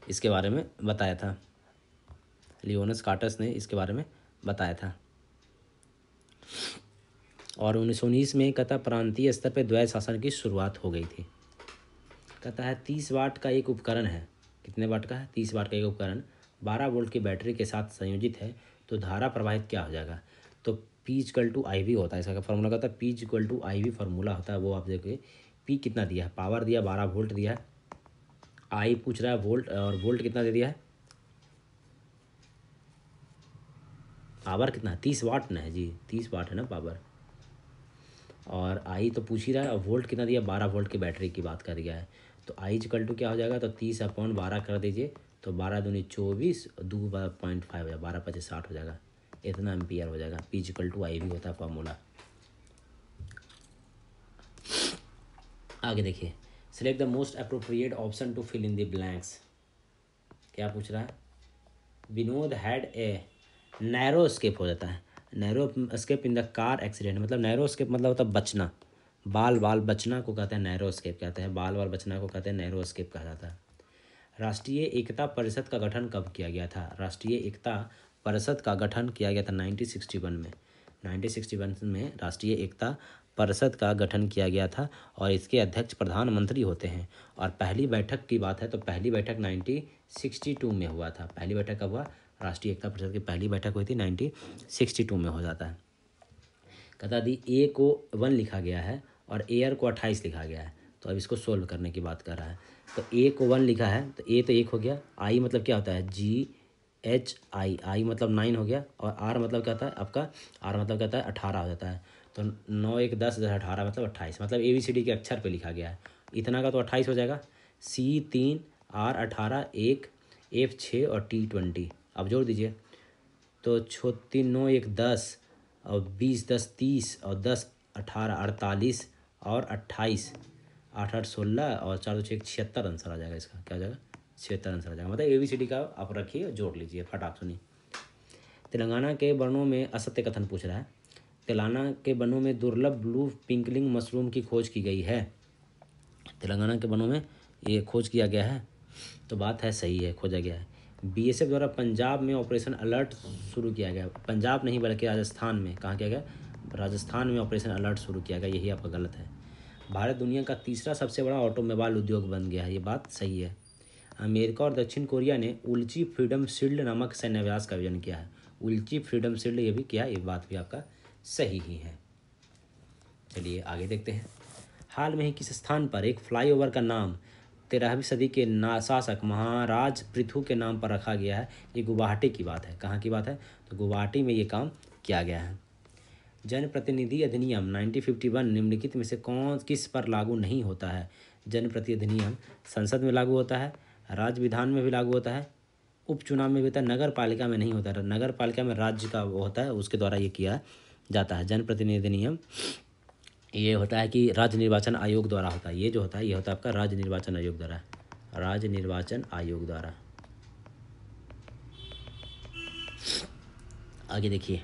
इसके बारे में बताया था। लियोनस कार्टस ने इसके बारे में बताया था। और 1919 में कहता प्रांतीय स्तर पर द्वैध शासन की शुरुआत हो गई थी। कहता है 30 वाट का एक उपकरण है। कितने वाट का है? 30 वाट का एक उपकरण 12 वोल्ट की बैटरी के साथ संयोजित है तो धारा प्रवाहित क्या हो जाएगा? तो P equal to I V होता है। इसका फॉर्मूला कहता है P equal to I V formula होता है। वो आप देखिए P कितना दिया है, पावर दिया 12 वोल्ट दिया है, आई पूछ रहा है वोल्ट, और वोल्ट कितना दे दिया है, पावर कितना है 30 वाट ना है जी, 30 वाट है ना पावर, और आई तो पूछ ही रहा है, और वोल्ट कितना दिया 12 वोल्ट की बैटरी की बात कर दिया है। तो आई इक्वल टू क्या हो जाएगा? तो 30/12 कर दीजिए, तो 12 दूनी 24, 2.5 हो जाएगा, 12×5 = 60 हो जाएगा, इतना एम्पियर हो जाएगा। P इक्वल टू आई भी होता है फॉर्मूला। आगे देखिए, select the most appropriate option to fill in the blanks. क्या पूछ रहा है? Vinod had a narrow escape हो जाता है, narrow escape in the car accident. मतलब नैरो स्केप मतलब होता है बचना, बाल बाल बचना को कहते हैं नैरो स्केप कहते हैं, बाल बाल बचना को कहते हैं नैरो स्केप कहा जाता है। राष्ट्रीय एकता परिषद का गठन कब किया गया था? राष्ट्रीय एकता परिषद का गठन किया गया था 1961 में। 1961 में राष्ट्रीय एकता परिषद का गठन किया गया था, और इसके अध्यक्ष प्रधानमंत्री होते हैं। और पहली बैठक की बात है तो पहली बैठक 1962 में हुआ था। पहली बैठक कब हुआ? राष्ट्रीय एकता परिषद की पहली बैठक हुई थी 1962 में हो जाता है। कहता दी ए को 1 लिखा गया है और एयर को 28 लिखा गया है, तो अब इसको सोल्व करने की बात कर रहा है। तो ए को 1 लिखा है तो ए तो 1 हो गया, आई मतलब क्या होता है GHI, आई मतलब 9 हो गया, और आर मतलब क्या होता है आपका, आर मतलब क्या होता है 18 हो जाता है। तो 9 1 10 10 18 मतलब 28, मतलब ABCD के अक्षर पे लिखा गया है। इतना का तो 28 हो जाएगा, C3 R 18 1 F 6 और T 20। अब जोड़ दीजिए, तो 3 9 1 10 और 20 10 30 और 10 18 48 और 28 8 8 16 और 4 2 6 76 आंसर आ जाएगा इसका। क्या हो जाएगा? 76 आंसर आ जाएगा। मतलब ABCD का आप रखिए, जोड़ लीजिए फटाक सुनिए। तेलंगाना के वनों में असत्य कथन पूछ रहा है। तेलंगाना के वनों में दुर्लभ ब्लू पिंकलिंग मशरूम की खोज की गई है। तेलंगाना के वनों में ये खोज किया गया है, तो बात है सही है, खोजा गया है। BSF द्वारा पंजाब में ऑपरेशन अलर्ट शुरू किया गया। पंजाब नहीं बल्कि राजस्थान में, कहाँ किया गया? राजस्थान में ऑपरेशन अलर्ट शुरू किया गया, यही आपका गलत है। भारत दुनिया का तीसरा सबसे बड़ा ऑटोमोबाइल उद्योग बन गया है, ये बात सही है। अमेरिका और दक्षिण कोरिया ने उल्ची फ्रीडम शील्ड नामक सैन्याभ्यास का आयोजन किया है। उल्ची फ्रीडम शील्ड ये भी किया, ये बात भी आपका सही ही है। चलिए आगे देखते हैं। हाल में ही किस स्थान पर एक फ्लाईओवर का नाम 13वीं सदी के शासक महाराज पृथु के नाम पर रखा गया है? ये गुवाहाटी की बात है। कहाँ की बात है? तो गुवाहाटी में ये काम किया गया है। जनप्रतिनिधि अधिनियम 1951 निम्नलिखित में से किस पर लागू नहीं होता है? जनप्रतिनिधि अधिनियम संसद में लागू होता है, राज्य विधान में भी लागू होता है, उपचुनाव में भी होता है, नगर पालिका में नहीं होता है। नगर पालिका में राज्य का वो होता है, उसके द्वारा ये किया जाता है। जनप्रतिनिधि अधिनियम ये होता है कि राज्य निर्वाचन आयोग द्वारा होता है। ये जो होता है ये होता है आपका राज्य निर्वाचन आयोग द्वारा, राज्य निर्वाचन आयोग द्वारा। आगे देखिए,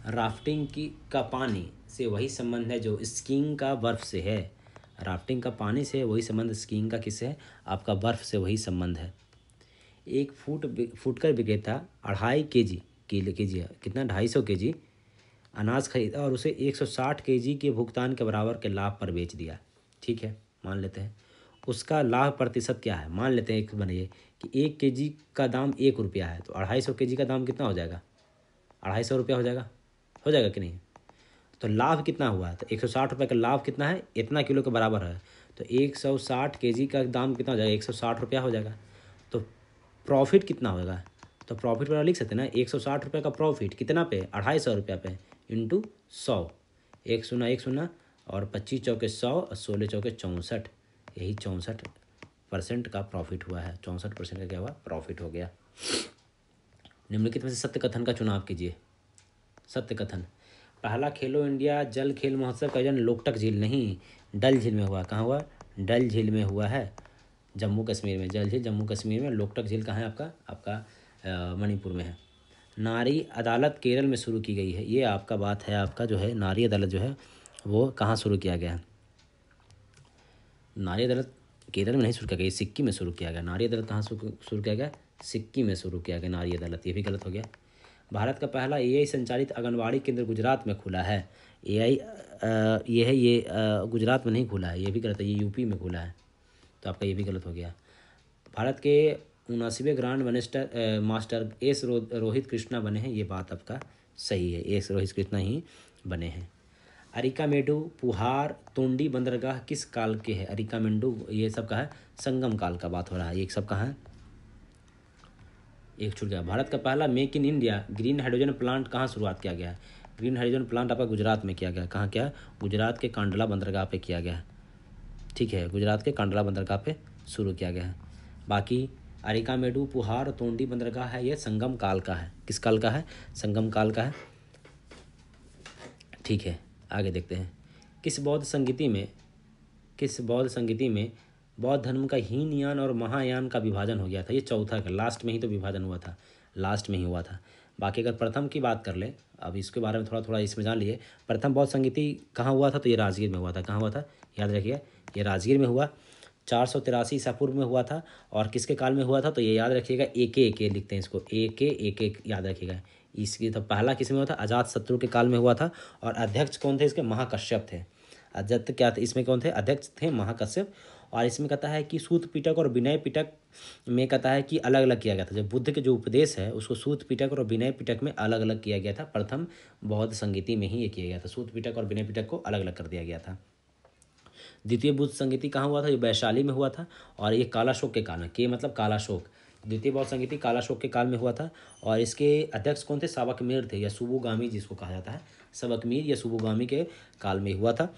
राफ्टिंग की का पानी से वही संबंध है जो स्कीइंग का बर्फ से है। राफ्टिंग का पानी से वही संबंध स्कीइंग का किससे है? आपका बर्फ से वही संबंध है। एक फुटकर विक्रेता 2.5 kg कितना 250 kg अनाज खरीदा और उसे 160 kg के भुगतान के बराबर के लाभ पर बेच दिया। ठीक है, मान लेते हैं उसका लाभ प्रतिशत क्या है। मान लेते हैं एक बनाइए कि 1 kg का दाम 1 रुपया है, तो 250 kg का दाम कितना हो जाएगा? 250 रुपया हो जाएगा कि नहीं? तो लाभ कितना हुआ है? तो 160 रुपये का लाभ कितना है? इतना किलो के बराबर है, तो 160 kg का दाम कितना हो जाएगा? 160 रुपया हो जाएगा। तो प्रॉफिट कितना होगा? तो प्रॉफिट वाला लिख सकते हैं ना, 160 रुपये का प्रॉफिट कितना पे? 250 रुपया पे इंटू 100, 1 0 और 25 चौके 100 और 16 चौके 64, यही 64% का प्रॉफिट हुआ है। 64% का क्या हुआ? प्रॉफिट हो गया। निम्नलिखित में से सत्य कथन का चुनाव कीजिए। सत्य कथन, पहला खेलो इंडिया जल खेल महोत्सव का आयोजन लोकटक झील नहीं डल झील में हुआ। कहाँ हुआ? डल झील में हुआ है, जम्मू कश्मीर में। जल झील जम्मू कश्मीर में, लोकटक झील कहाँ है आपका मणिपुर में है। नारी अदालत केरल में शुरू की गई है, ये आपका बात है। आपका जो है नारी अदालत जो है वो कहाँ शुरू किया गया है? नारी अदालत केरल में नहीं शुरू किया गया, सिक्किम में शुरू किया गया। नारी अदालत कहाँ शुरू किया गया? सिक्किम में शुरू किया गया नारी अदालत, ये भी गलत हो गया। भारत का पहला एआई संचालित आंगनबाड़ी केंद्र गुजरात में खुला है। एआई ये है, ये गुजरात में नहीं खुला है, ये भी गलत है, ये यूपी में खुला है, तो आपका ये भी गलत हो गया। भारत के 79वें grand master S Rohit Krishna बने हैं, ये बात आपका सही है, एस रोहित कृष्णा ही बने हैं। अरिकामेडु, पुहार, तोंडी बंदरगाह किस काल के है? अरिकामेडु ये सब का है संगम काल का बात हो रहा है, एक सब का है, एक छूट गया। भारत का पहला make in India green hydrogen plant कहाँ शुरुआत किया गया है? ग्रीन हाइड्रोजन प्लांट आपका गुजरात में किया गया। कहाँ क्या? गुजरात के कांडला बंदरगाह पे किया गया है। ठीक है, गुजरात के कांडला बंदरगाह पे शुरू किया गया है। बाकी अरिकामेडु, पुहार, तोंडी बंदरगाह है, ये संगम काल का है। किस काल का है? संगम काल का है। ठीक है, आगे देखते हैं। किस बौद्ध संगीति में बौद्ध धर्म का हीनयान और महायान का विभाजन हो गया था? ये चौथा का, लास्ट में ही तो विभाजन हुआ था, लास्ट में ही हुआ था। बाकी अगर प्रथम की बात कर ले, अब इसके बारे में थोड़ा थोड़ा इसमें जान लिए। प्रथम बौद्ध संगीति कहाँ हुआ था? तो ये राजगीर में हुआ था। कहाँ हुआ था? याद रखिए, ये राजगीर में हुआ। 483 ईसा पूर्व में हुआ था। और किसके काल में हुआ था? तो ये याद रखिएगा, एक लिखते हैं इसको, एक याद रखिएगा। इसकी तो पहला किस में हुआ था? अजात शत्रु के काल में हुआ था। और अध्यक्ष कौन थे इसके? महाकश्यप थे। अध्यक्ष क्या थे इसमें? कौन थे? अध्यक्ष थे महाकश्यप। और इसमें कहता है कि सूत पिटक और विनय पिटक में कहता है कि अलग अलग किया गया था। जब बुद्ध के जो उपदेश है उसको सूत पिटक और विनय पिटक में अलग अलग किया गया था। प्रथम बौद्ध संगीति में ही ये किया गया था, सूत पिटक और विनय पिटक को अलग अलग कर दिया गया था। द्वितीय बुद्ध संगीति कहाँ हुआ था? ये वैशाली में हुआ था। और ये कालाशोक के काल में, के मतलब कालाशोक, द्वितीय बौद्ध संगीति कालाशोक के काल में हुआ था। और इसके अध्यक्ष कौन थे? सावकमीर थे, या सुबुगामी जिसको कहा जाता है, सबकमीर या सुबुगामी के काल में हुआ था।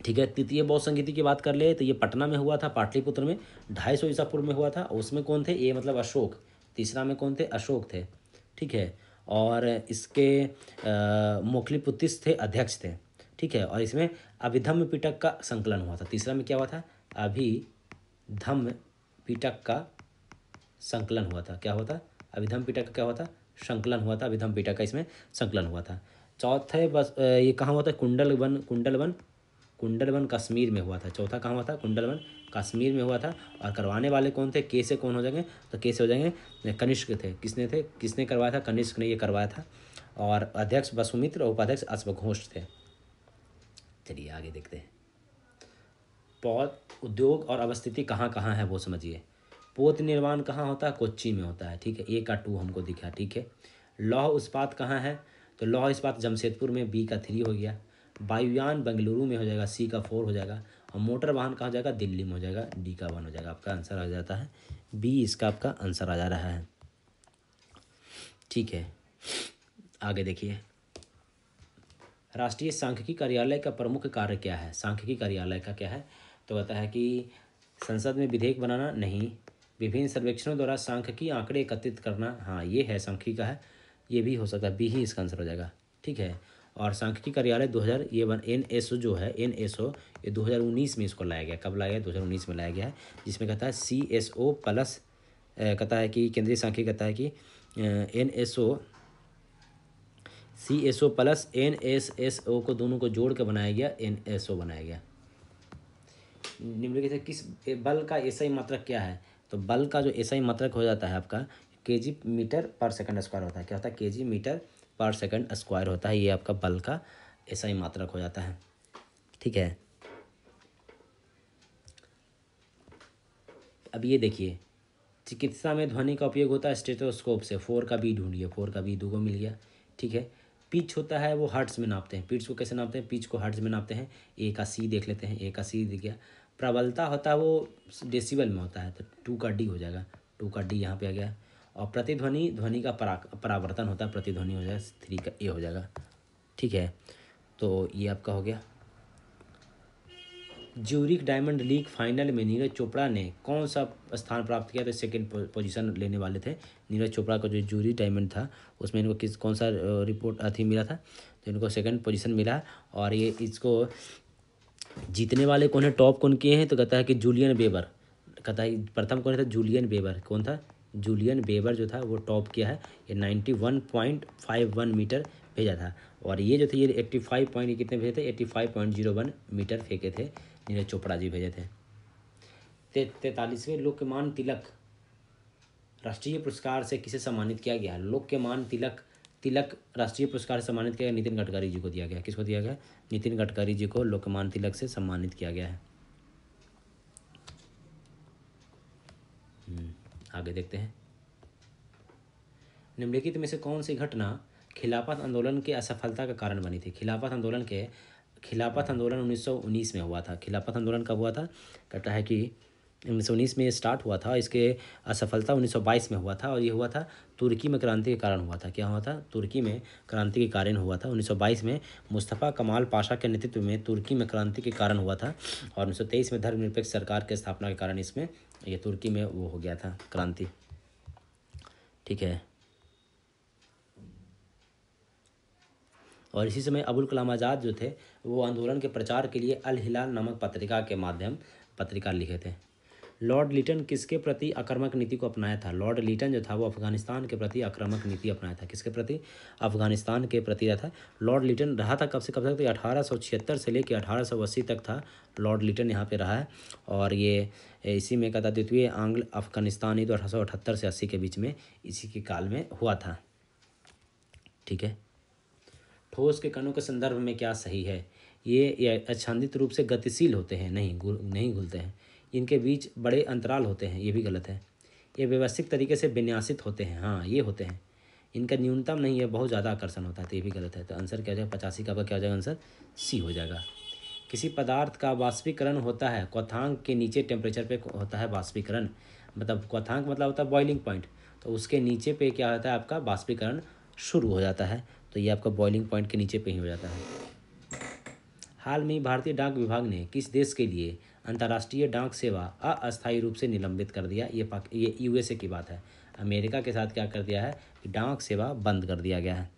ठीक है, तृतीय बौद्ध संगीति की बात कर ले तो ये पटना में हुआ था, पाटलिपुत्र में 250 ईसा पूर्व में हुआ था। उसमें कौन थे? ये मतलब अशोक। तीसरा में कौन थे? अशोक थे। ठीक है, और इसके मोखलीपुत्तिस थे, अध्यक्ष थे। ठीक है, और इसमें अभिधम्म पिटक का संकलन हुआ था। तीसरा में क्या हुआ था? अभिधम्म पिटक का संकलन हुआ था। क्या हुआ था? अभिधम्म पिटक का क्या हुआ था? संकलन हुआ था। अभिधम्म पिटक का इसमें संकलन हुआ था। चौथे बस ये कहाँ हुआ था? कुंडलवन कश्मीर में हुआ था। चौथा कहाँ हुआ था? कुंडलवन कश्मीर में हुआ था। और करवाने वाले कौन थे? के से कौन हो जाएंगे? तो के से हो जाएंगे कनिष्क थे। किसने करवाया था? कनिष्क ने ये करवाया था। और अध्यक्ष वसुमित्र और उपाध्यक्ष अश्वघोष थे। चलिए आगे देखते हैं। पौध उद्योग और अवस्थिति कहाँ कहाँ है वो समझिए। पोत निर्माण कहाँ होता है? कोच्चि में होता है। ठीक है, ए का 2 हमको दिखा। ठीक है, लौह इस्पात कहाँ है? तो लौह इस्पात जमशेदपुर में, बी का 3 हो गया। वायुयान बेंगलुरु में हो जाएगा, सी का 4 हो जाएगा। और मोटर वाहन कहाँ हो जाएगा? दिल्ली में हो जाएगा, डी का 1 हो जाएगा। आपका आंसर आ जाता है बी, इसका आपका आंसर आ जा रहा है। ठीक है, आगे देखिए। राष्ट्रीय सांख्यिकी कार्यालय का प्रमुख कार्य क्या है? सांख्यिकी कार्यालय का क्या है? तो कहता है कि संसद में विधेयक बनाना, नहीं। विभिन्न सर्वेक्षणों द्वारा सांख्यिकी आंकड़े एकत्रित करना, हाँ ये है सांख्यिकी का है, ये भी हो सकता है, बी ही इसका आंसर हो जाएगा। ठीक है, और सांख्यिकी कार्यालय 2000 ये NSO जो है, NSO ये 2019 में इसको लाया गया। कब लाया गया? 2019 में लाया गया है। जिसमें कहता है CSO प्लस, कहता है कि केंद्रीय सांख्यिकी कहता है कि CSO प्लस NSSO को दोनों को जोड़ के बनाया गया, NSO बनाया गया। निम्नलिखित से किस बल का एसआई मात्रक क्या है? तो बल का जो एसआई मात्रक हो जाता है आपका केजी मीटर पर सेकंड स्क्वायर होता है। क्या होता है? केजी मीटर पर सेकंड स्क्वायर होता है, ये आपका बल का एसआई मात्रक हो जाता है। ठीक है, अब ये देखिए, चिकित्सा में ध्वनि का उपयोग होता है स्टेथोस्कोप से। 4 का बी ढूंढिए, 4 का बी 2 को मिल गया। ठीक है, पिच होता है वो हर्ट्ज में नापते हैं। पिच को कैसे नापते हैं? पिच को हर्ट्ज में नापते हैं। ए का सी देख लेते हैं, ए का सी दिख गया। प्रबलता होता है वो डेसिबल में होता है, तो 2 का डी हो जाएगा, 2 का डी यहाँ पे आ गया। और प्रतिध्वनि, ध्वनि का परावर्तन होता है, प्रतिध्वनि हो जाएगा, 3 का ए हो जाएगा। ठीक है, तो ये आपका हो गया। ज्यूरिख डायमंड लीग फाइनल में नीरज चोपड़ा ने कौन सा स्थान प्राप्त किया? तो सेकंड पोजीशन लेने वाले थे नीरज चोपड़ा का। जो ज्यूरिख डायमंड था उसमें इनको कौन सा रिपोर्ट अथी मिला था? तो इनको सेकंड पोजीशन मिला। और ये इसको जीतने वाले कौन है, टॉप कौन किए हैं? तो कहता है कि जूलियन बेबर। कहता है प्रथम कौन था? Julian Bieber. कौन था? जूलियन बेबर जो था वो टॉप किया है। ये 91.51 मीटर भेजा था। और ये जो थे ये 85 पॉइंट, ये कितने भेजे थे? 85.01 मीटर फेंके थे, नीरज चोपड़ा जी भेजे थे। 43वें लोकमान तिलक राष्ट्रीय पुरस्कार से किसे सम्मानित किया गया? लोकमान्य तिलक राष्ट्रीय पुरस्कार से सम्मानित किया गया, नितिन गडकरी जी को दिया गया। किसको दिया गया? नितिन गडकरी जी को लोकमान्य तिलक से सम्मानित किया गया है। आगे देखते हैं। निम्नलिखित में से कौन सी घटना खिलाफत आंदोलन के असफलता का कारण बनी थी? खिलाफत आंदोलन 1919 में हुआ था। खिलाफत आंदोलन कब हुआ था? कहता है कि 1919 में स्टार्ट हुआ था, इसके असफलता 1922 में हुआ था, और ये हुआ था तुर्की में क्रांति के कारण हुआ था। क्या हुआ था? तुर्की में क्रांति के कारण हुआ था। 1922 में मुस्तफ़ा कमाल पाशा के नेतृत्व में तुर्की में क्रांति के कारण हुआ था, और 1923 में धर्मनिरपेक्ष सरकार की स्थापना के कारण इसमें ये तुर्की में वो हो गया था क्रांति। ठीक है। और इसी समय अबुल कलाम आज़ाद जो थे वो आंदोलन के प्रचार के लिए अल हिलाल नामक पत्रिका लिखे थे। लॉर्ड लिटन किसके प्रति आक्रामक नीति को अपनाया था? लॉर्ड लिटन जो था वो अफगानिस्तान के प्रति आक्रामक नीति अपनाया था। किसके प्रति? अफगानिस्तान के प्रति रहा था। लॉर्ड लिटन रहा था कब से कब तक? तो 1876 से लेकर 1880 तक था लॉर्ड लिटन यहाँ पे रहा है, और ये इसी में कहता द्वितीय आंग्ल अफगानिस्तान युद्ध 1878 से 80 के बीच में इसी के काल में हुआ था। ठीक है। ठोस के कणों के संदर्भ में क्या सही है? ये आच्छादित रूप से गतिशील होते हैं, नहीं घुलते हैं। इनके बीच बड़े अंतराल होते हैं, ये भी गलत है। ये व्यवस्थित तरीके से विन्यासित होते हैं, हाँ ये होते हैं। इनका न्यूनतम नहीं है, बहुत ज़्यादा आकर्षण होता है, तो ये भी गलत है। तो आंसर क्या हो जाएगा? 85 का क्या हो जाएगा? आंसर सी हो जाएगा। किसी पदार्थ का वाष्पीकरण होता है, क्वथनांक के नीचे टेम्परेचर पे होता है वाष्पीकरण। मतलब क्वथनांक मतलब होता है बॉइलिंग पॉइंट, तो उसके नीचे पे क्या होता है? आपका वाष्पीकरण शुरू हो जाता है, तो ये आपका बॉइलिंग पॉइंट के नीचे पे ही हो जाता है। हाल में भारतीय डाक विभाग ने किस देश के लिए अंतर्राष्ट्रीय डाक सेवा अस्थायी रूप से निलंबित कर दिया? ये यूएसए की बात है। अमेरिका के साथ क्या कर दिया है कि डाक सेवा बंद कर दिया गया है।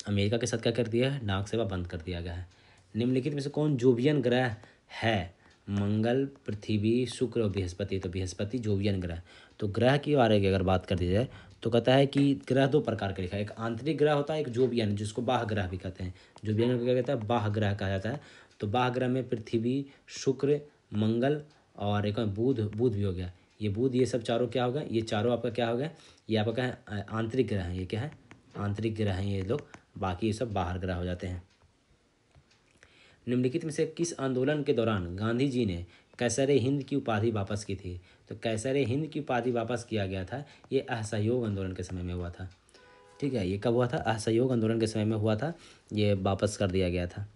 अमेरिका के साथ क्या कर दिया है? डाक सेवा बंद कर दिया गया है। निम्नलिखित में से कौन जोवियन ग्रह है? मंगल, पृथ्वी, शुक्र और बृहस्पति। तो बृहस्पति जोवियन ग्रह। तो ग्रह की बारे में अगर बात कर दी जाए तो कहता है कि ग्रह दो प्रकार का लिखा है, एक आंतरिक ग्रह होता है, एक जोवियन, जिसको बाह्य ग्रह भी कहते हैं। जोवियन को क्या कहता है? बाह्य ग्रह कहा जाता है। तो बाह्य ग्रह में पृथ्वी, शुक्र, मंगल और एक बुध भी हो गया। ये बुध, ये सब चारों क्या होगा? ये चारों आपका क्या होगा? ये आपका क्या है? आंतरिक ग्रह है। ये क्या है? आंतरिक ग्रह हैं ये लोग, बाकी ये सब बाहर ग्रह हो जाते हैं। निम्नलिखित में से किस आंदोलन के दौरान गांधी जी ने कैसरे हिंद की उपाधि वापस की थी? तो कैसरे हिंद की उपाधि वापस किया गया था, ये असहयोग आंदोलन के समय में हुआ था। ठीक है, ये कब हुआ था? असहयोग आंदोलन के समय में हुआ था, ये वापस कर दिया गया था।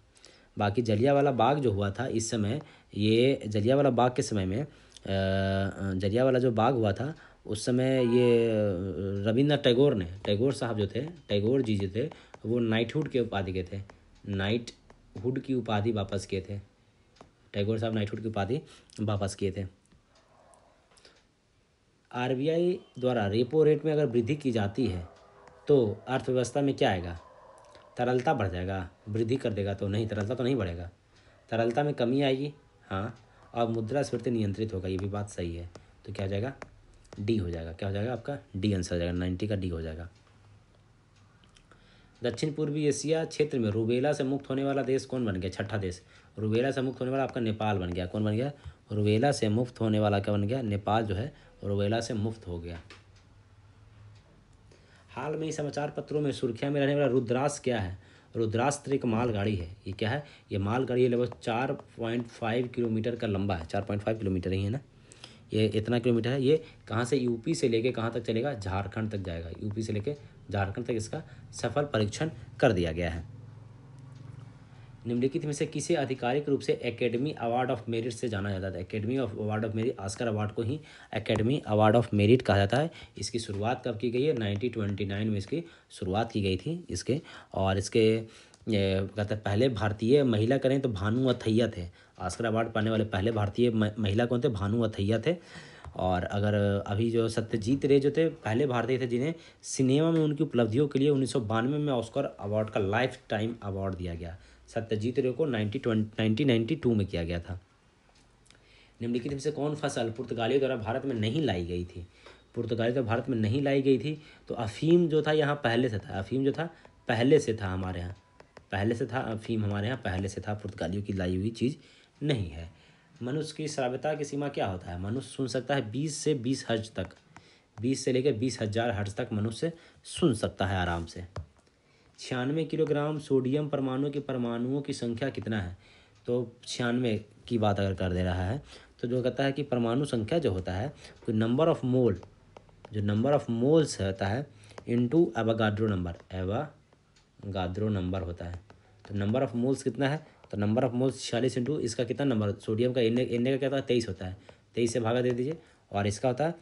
बाकी जलियांवाला बाग जो हुआ था इस समय, ये जलियांवाला बाग के समय में जलियांवाला जो बाग हुआ था उस समय ये रविंद्रनाथ टैगोर साहब जो थे, टैगोर जी जो थे, वो नाइटहुड के उपाधि के थे। नाइटहुड की उपाधि वापस किए थे। टैगोर साहब नाइटहुड की उपाधि वापस किए थे। आरबीआई द्वारा रेपो रेट में अगर वृद्धि की जाती है तो अर्थव्यवस्था में क्या आएगा? तरलता बढ़ जाएगा। वृद्धि कर देगा तो नहीं, तरलता तो नहीं बढ़ेगा, तरलता में कमी आएगी। हाँ, और मुद्रास्फीति नियंत्रित होगा, ये भी बात सही है। तो क्या हो जाएगा? डी हो जाएगा। क्या हो जाएगा आपका? डी आंसर हो जाएगा। 90 का डी हो जाएगा। दक्षिण पूर्वी एशिया क्षेत्र में रूबेला से मुक्त होने वाला देश कौन बन गया? छठा देश। रूबेला से मुक्त होने वाला आपका नेपाल बन गया। कौन बन गया? रूबेला से मुक्त होने वाला क्या बन गया? नेपाल जो है रूबेला से मुक्त हो गया। हाल में ही समाचार पत्रों में सुर्खियां में रहने वाला रुद्राक्ष क्या है? रुद्रास्त्र एक मालगाड़ी है। ये क्या है? ये मालगाड़ी है, लगभग 4.5 किलोमीटर का लंबा है। 4.5 किलोमीटर ही है ना, ये इतना किलोमीटर है। ये कहाँ से? यूपी से लेके कहाँ तक चलेगा? झारखंड तक जाएगा। यूपी से लेके झारखंड तक इसका सफल परीक्षण कर दिया गया है। निम्नलिखित में से किसे आधिकारिक रूप से एकेडमी अवार्ड ऑफ मेरिट से जाना जाता है? Academy of award of merit, Oscar award को ही एकेडमी अवार्ड ऑफ मेरिट कहा जाता है। इसकी शुरुआत कब की गई है? 1929 में इसकी शुरुआत की गई थी इसके। और इसके कहते हैं पहले भारतीय महिला करें तो भानु अथैया थे। ऑस्कर अवार्ड पाने वाले पहले भारतीय महिला कौन थे? भानु अथैया थे। और अगर अभी जो सत्यजीत रे जो थे पहले भारतीय थे जिन्हें सिनेमा में उनकी उपलब्धियों के लिए 1992 में ऑस्कर अवार्ड का लाइफ टाइम अवार्ड दिया गया। सत्यजीत रे को 1992 में किया गया था। निम्नलिखित में से कौन फसल पुर्तगालियों द्वारा भारत में नहीं लाई गई थी? पुर्तगालियों द्वारा भारत में नहीं लाई गई थी तो अफीम जो था यहाँ पहले से था। अफीम जो था पहले से था हमारे यहाँ, पहले से था अफीम हमारे यहाँ पहले से था। पुर्तगालियों की लाई हुई चीज़ नहीं है। मनुष्य की श्राव्यता की सीमा क्या होता है? मनुष्य सुन सकता है 20 से 20 हर्ट्ज तक। 20 से लेकर 20,000 हर्ट्ज तक मनुष्य सुन सकता है आराम से। 96 किलोग्राम सोडियम परमाणुओं की संख्या कितना है? तो 96 की बात अगर कर दे रहा है तो जो कहता है कि परमाणु संख्या जो होता है कोई नंबर ऑफ मोल, जो नंबर ऑफ मोल्स होता है इनटू एवोगाड्रो नंबर होता है। तो नंबर ऑफ मोल्स कितना है? तो नंबर ऑफ मोल्स 46 इंटू इसका कितना नंबर, सोडियम का एन का क्या होता है 23 होता है, 23 से भागा दे दीजिए। और इसका होता है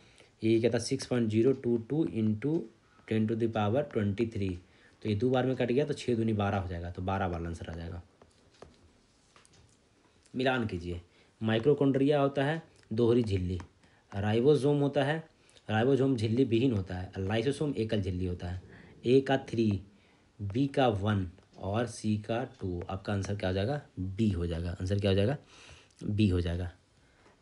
ये कहता है 6.022 इंटू 10⁻23। तो ये 2 बार में कट गया तो 6 दूनी 12 हो जाएगा, तो 12 बार आंसर आ जाएगा। मिलान कीजिए। माइक्रोकॉन्ड्रिया होता है दोहरी झिल्ली, राइबोसोम होता है, राइबोसोम झिल्ली विहीन होता है, लाइसोसोम एकल झिल्ली होता है। ए का 3, बी का 1 और सी का 2। आपका आंसर क्या हो जाएगा? बी हो जाएगा। आंसर क्या हो जाएगा? बी हो जाएगा।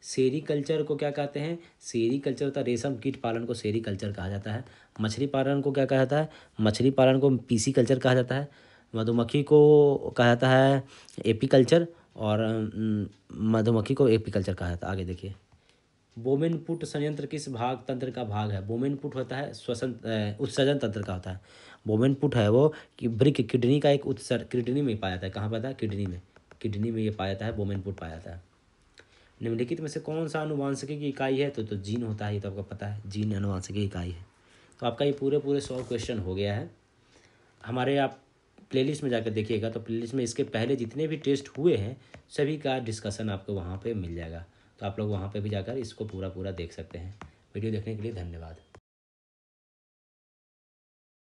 सेरीकल्चर को क्या कहते हैं? सेरीकल्चर होता है रेशम कीट पालन को सेरीकल्चर कहा जाता है। मछली पालन को क्या कहा जाता है? मछली पालन को पीसी कल्चर कहा जाता है। मधुमक्खी को कहा जाता है एपीकल्चर, और मधुमक्खी को एपीकल्चर कहा जाता है। आगे देखिए, बोमेनपुट संयंत्र किस भाग तंत्र का भाग है? बोमेनपुट होता है उत्सर्जन तंत्र का होता है। बोमेनपुट है वो कि वृक्क किडनी का एक उत्सर्ग किडनी में पाया जाता है। कहाँ पाया जाता है? किडनी में ये पाया जाता है, बोमेनपुट पाया जाता है। निम्नलिखित में से कौन सा आनुवांशिकी की इकाई है? तो जीन होता है, ये तो आपको पता है, जीन आनुवांशिकी की इकाई है। तो आपका ये पूरे 100 क्वेश्चन हो गया है। हमारे आप प्लेलिस्ट में जाकर देखिएगा तो प्लेलिस्ट में इसके पहले जितने भी टेस्ट हुए हैं सभी का डिस्कशन आपको वहाँ पे मिल जाएगा। तो आप लोग वहाँ पे भी जाकर इसको पूरा देख सकते हैं। वीडियो देखने के लिए धन्यवाद।